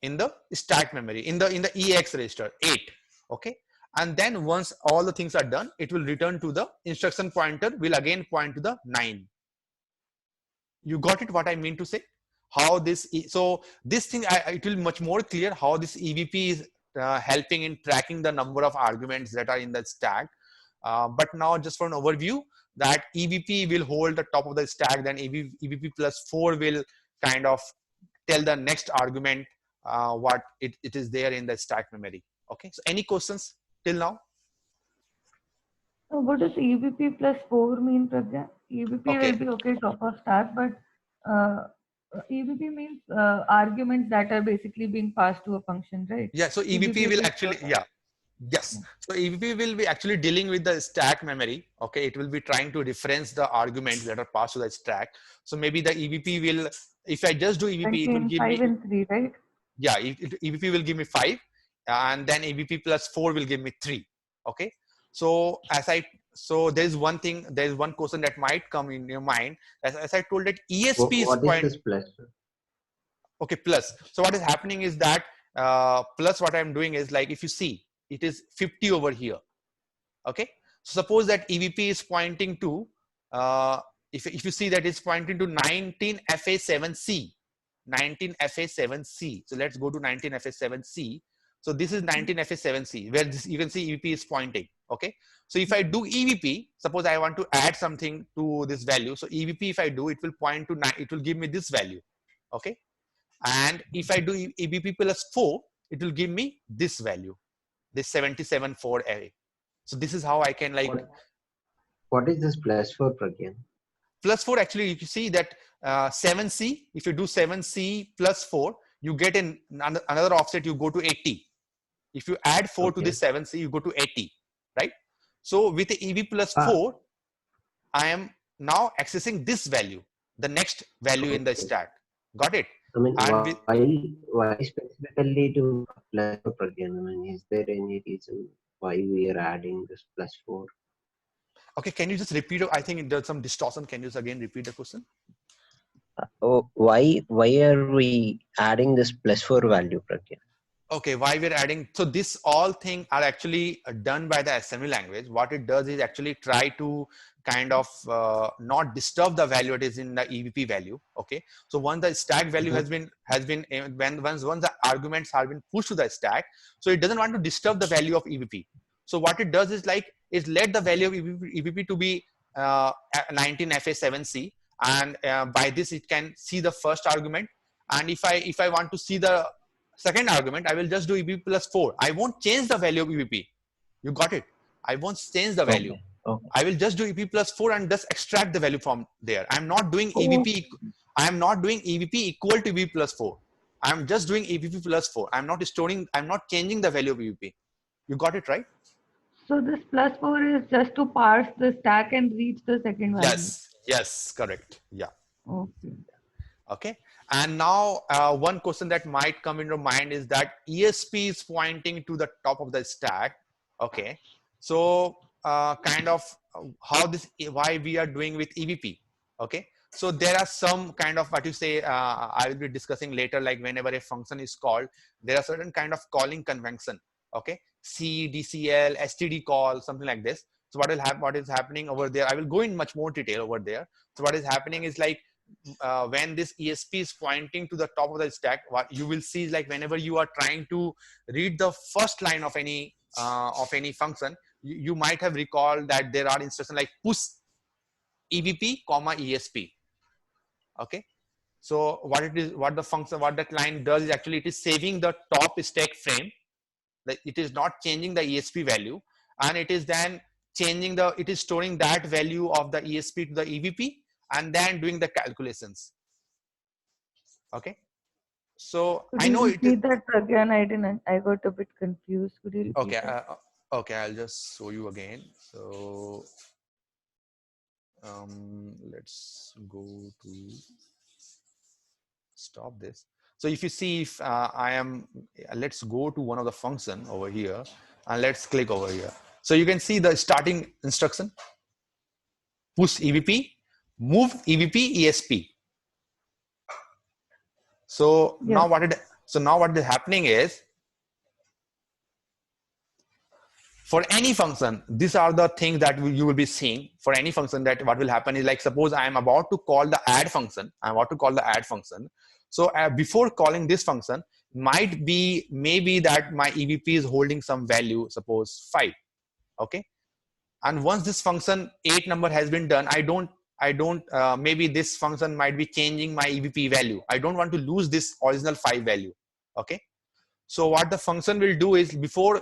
in the stack memory, in the EX register 8. Okay. And then once all the things are done, it will return to the instruction pointer, will again point to the 9. You got it, what I mean to say? How this, so this thing, it will be much more clear how this EVP is helping in tracking the number of arguments that are in the stack. But now, just for an overview, that EVP will hold the top of the stack, then EVP plus 4 will kind of tell the next argument what it is there in the stack memory. Okay. So any questions till now? So what does EVP plus 4 mean, Pragya? EVP will be top of stack, but EVP means arguments that are basically being passed to a function, right? Yeah. So EVP will actually, yes. So EVP will be actually dealing with the stack memory. Okay. It will be trying to reference the arguments that are passed to the stack. So maybe the EVP will, if I just do EVP, it will give 5 me and 3, right? Yeah. EVP will give me 5, and then EVP plus 4 will give me 3. Okay. So so there's one question that might come in your mind. As I told, that ESP what is this plus? Okay, plus. So what is happening is that plus, what I'm doing is, like, if you see, it is 50 over here. Okay. So suppose that EVP is pointing to, if you see that it's pointing to 19FA7C. 19FA7C. So let's go to 19FA7C. So this is 19FA7C, where you can see EVP is pointing. Okay. So if I do EVP, suppose I want to add something to this value. So EVP, if I do, it will point to 9, it will give me this value. Okay. And if I do EVP plus 4, it will give me this value, this 77.4 array. So this is how I can like What is this +4 Pragyan? +4. Actually, you can see that 7C, if you do 7C +4, you get in another offset, you go to 80. If you add 4 to this 7C, you go to 80, right? So with the EV +4, I am now accessing this value, the next value in the stack. Got it? I mean, And why specifically to +4 Pragyan? I mean, is there any reason why we are adding this +4? okay, can you just repeat? I think there's some distortion. Can you just again repeat the question? Why are we adding this +4 value, Pragyan? Okay, why we're adding, so this all thing are actually done by the assembly language. What it does is actually try to kind of not disturb the value it is in the EVP value. Okay, so once the stack value has been once the arguments have been pushed to the stack, so it doesn't want to disturb the value of EVP. So what it does is like is let the value of EVP to be 19FA7C, and by this it can see the first argument. And if I want to see the second argument, I will just do EVP +4. I won't change the value of EVP. You got it? I won't change the value. Okay. I will just do EVP +4 and just extract the value from there. I'm not doing EVP. I am not doing EVP equal to EVP +4. I'm just doing EVP +4. I'm not storing. I'm not changing the value of EVP. You got it right? So this +4 is just to parse the stack and reach the second value. Yes. Yes. Correct. Yeah. Okay. Okay. And now one question that might come in your mind is that ESP is pointing to the top of the stack. Okay. So kind of why we are doing with EVP. Okay. So there are some kind of what you say, I will be discussing later, like whenever a function is called, there are certain kind of calling convention. Okay. C, DCL, STD call, something like this. So what is happening over there? I will go in much more detail over there. So what is happening is like, when this ESP is pointing to the top of the stack, what you will see is like whenever you are trying to read the first line of any function, you might have recalled that there are instructions like push EVP, ESP. Okay. So what that line does is actually it is saving the top stack frame. That it is not changing the ESP value, and it is then it is storing that value of the ESP to the EVP and then doing the calculations. Okay. So Could I know you it. repeat that again? I got a bit confused. Could you repeat Okay. that? Okay. I'll just show you again. So let's go to stop this. So if you see, if let's go to one of the function over here and let's click over here. So you can see the starting instruction, push EVP, move EVP ESP. So now what is happening is, for any function, these are the things that you will be seeing for any function. That what will happen is like, suppose I am about to call the add function. So before calling this function, maybe that my EVP is holding some value, suppose 5. Okay. And once this function 8 number has been done, maybe this function might be changing my EVP value. I don't want to lose this original 5 value. Okay. So what the function will do is, before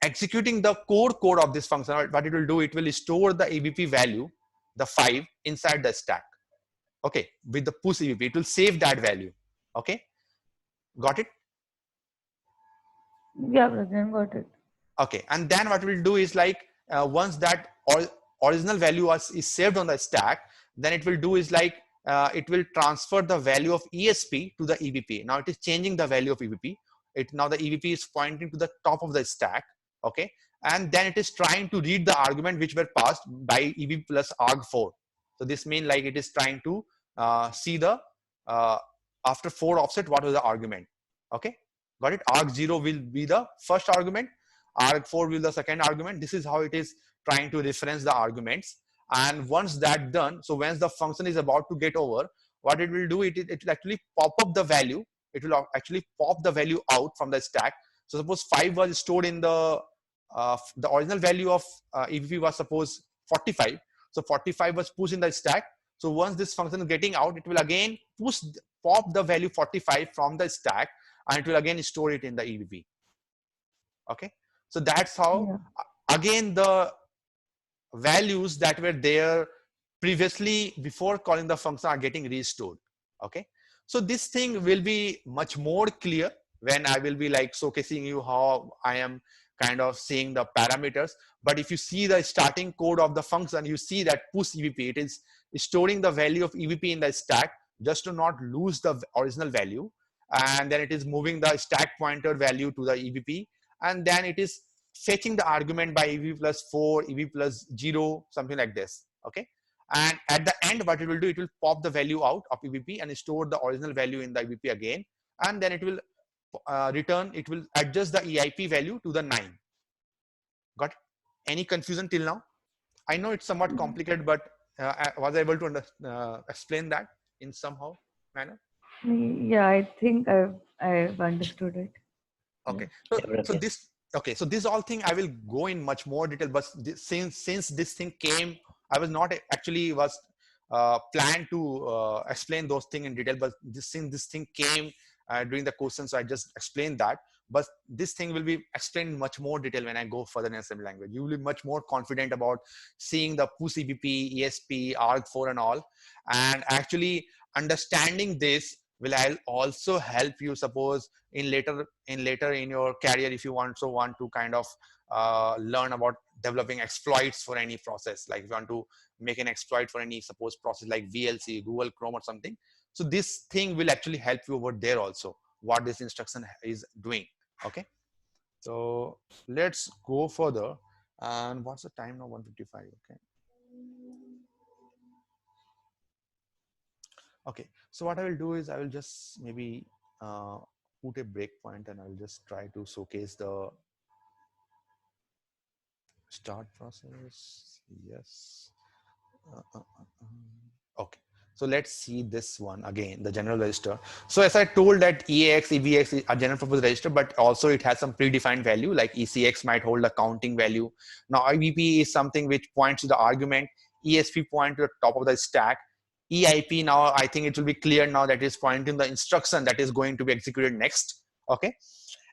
executing the core code of this function, what it will do, it will store the EVP value, the 5, inside the stack. Okay. With the push EVP, it will save that value. Okay. Got it? Yeah, Pragyan, got it. Okay. And then what we'll do is like, once that original value is saved on the stack, then it will do is like, it will transfer the value of ESP to the EVP. Now it is changing the value of EVP. Now the EVP is pointing to the top of the stack. Okay. And then it is trying to read the argument which were passed by EVP plus arg4. So this means like it is trying to see the after 4 offset, what was the argument. Okay. Got it? Arg0 will be the first argument, arg4 will be the second argument. This is how it is trying to reference the arguments. And once that done, so once the function is about to get over, what it will do, it will actually pop up the value. It will actually pop the value out from the stack. So suppose 5 was stored in the original value of EVP was suppose 45. So 45 was pushed in the stack. So once this function is getting out, it will again pop the value 45 from the stack, and it will again store it in the EVP. Okay. So that's how again the values that were there previously before calling the function are getting restored. Okay, so this thing will be much more clear when I will be like showcasing you how I am kind of seeing the parameters. But if you see the starting code of the function, you see that push evp, it is storing the value of evp in the stack just to not lose the original value, and then it is moving the stack pointer value to the evp, and then it is fetching the argument by ev plus 4, ev plus 0, something like this. Okay, and at the end what it will do, it will pop the value out of evp and store the original value in the evp again, and then it will return, it will adjust the eip value to the 9. Got any confusion till now? I know it's somewhat complicated, but was I able to explain that in somehow manner? Yeah, I think I've understood it. Okay, Yeah, so yeah. this, okay, so this all thing I will go in much more detail, but since this thing came, I was not actually was planned to explain those things in detail, but since this thing came during the question, so I just explained that. But this thing will be explained in much more detail when I go further in assembly language. You will be much more confident about seeing the push EBP, ESP, arg4 and all, and actually understanding this will also help you, suppose in later in your career, if you want to kind of learn about developing exploits for any process, like if you want to make an exploit for any suppose process like VLC, Google Chrome or something. So this thing will actually help you over there also, what this instruction is doing. Okay, so let's go further. And what's the time now? 1:55. Okay. Okay, so what I will do is I will just maybe put a breakpoint and I will just try to showcase the start process. Yes. Okay, so let's see this one again, the general register. So as I told that EAX, EVX is a general purpose register, but also it has some predefined value, like ECX might hold a counting value. Now IVP is something which points to the argument, ESP point to the top of the stack. EIP, now I think it will be clear now that is pointing the instruction that is going to be executed next. Okay,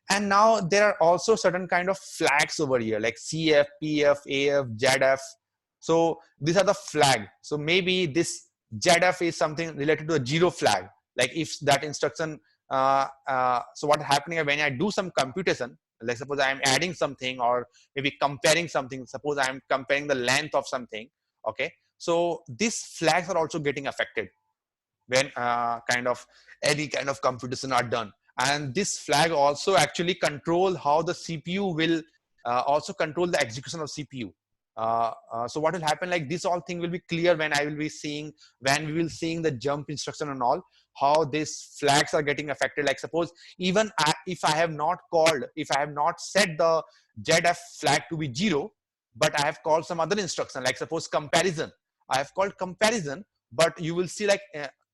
and now there are also certain kind of flags over here like CF, PF, AF, ZF. So these are the flag. So maybe this ZF is something related to a 0 flag. Like if that instruction, so what happening when I do some computation, like suppose I'm adding something or maybe comparing something, suppose I'm comparing the length of something. Okay, so these flags are also getting affected when kind of any kind of computation are done. And this flag also actually control how the CPU will also control the execution of CPU. So what will happen, like this all thing will be clear when I will be seeing, when we will seeing the jump instruction and all, how these flags are getting affected. Like suppose even if I have not called, if I have not set the ZF flag to be 0, but I have called some other instruction, like suppose comparison. I have called comparison, but you will see like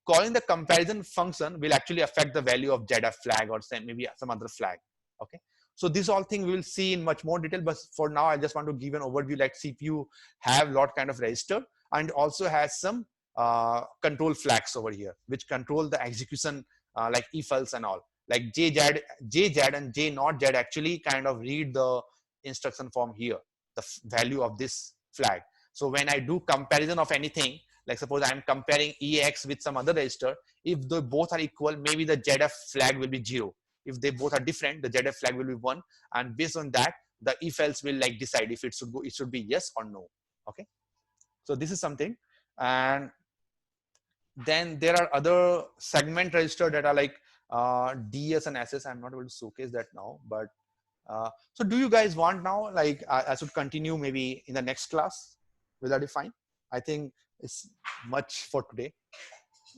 calling the comparison function will actually affect the value of ZF flag or maybe some other flag. Okay, so this all thing we will see in much more detail, but for now I just want to give an overview. Like CPU have lot kind of register and also has some control flags over here which control the execution, like if else and all. Like JZ and J not Z actually kind of read the instruction from here, the value of this flag. So when I do comparison of anything, like suppose I'm comparing EX with some other register, if they both are equal, maybe the ZF flag will be 0. If they both are different, the ZF flag will be 1. And based on that, the if else will like decide if it should go, it should be yes or no. Okay, so this is something. And then there are other segment register that are like DS and SS. I'm not able to showcase that now, but so do you guys want now, like I should continue maybe in the next class? Will that be fine? I think it's much for today.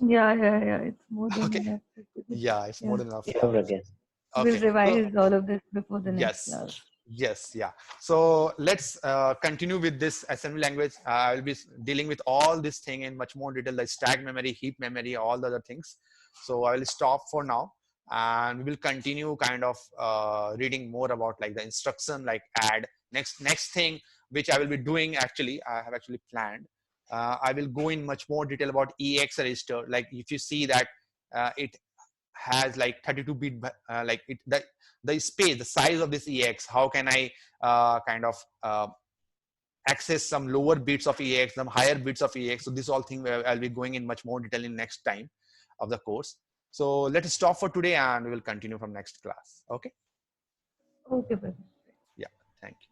Yeah. It's more than Okay. enough. Yeah, it's more than enough. Yeah, Pragya. We'll Okay. So, revise all of this before the next yes. class. Yes. Yeah. So let's continue with this assembly language. I will be dealing with all this thing in much more detail, like stack memory, heap memory, all the other things. So I will stop for now, and we will continue kind of reading more about like the instruction, like add. Next thing which I will be doing, actually I have actually planned. I will go in much more detail about EX register. Like if you see that it has like 32-bit, like the space, the size of this EX. How can I kind of access some lower bits of EX, some higher bits of EX? So this all thing I'll be going in much more detail in next time of the course. So let's stop for today and we will continue from next class. Okay. Okay, Professor. Yeah. Thank you.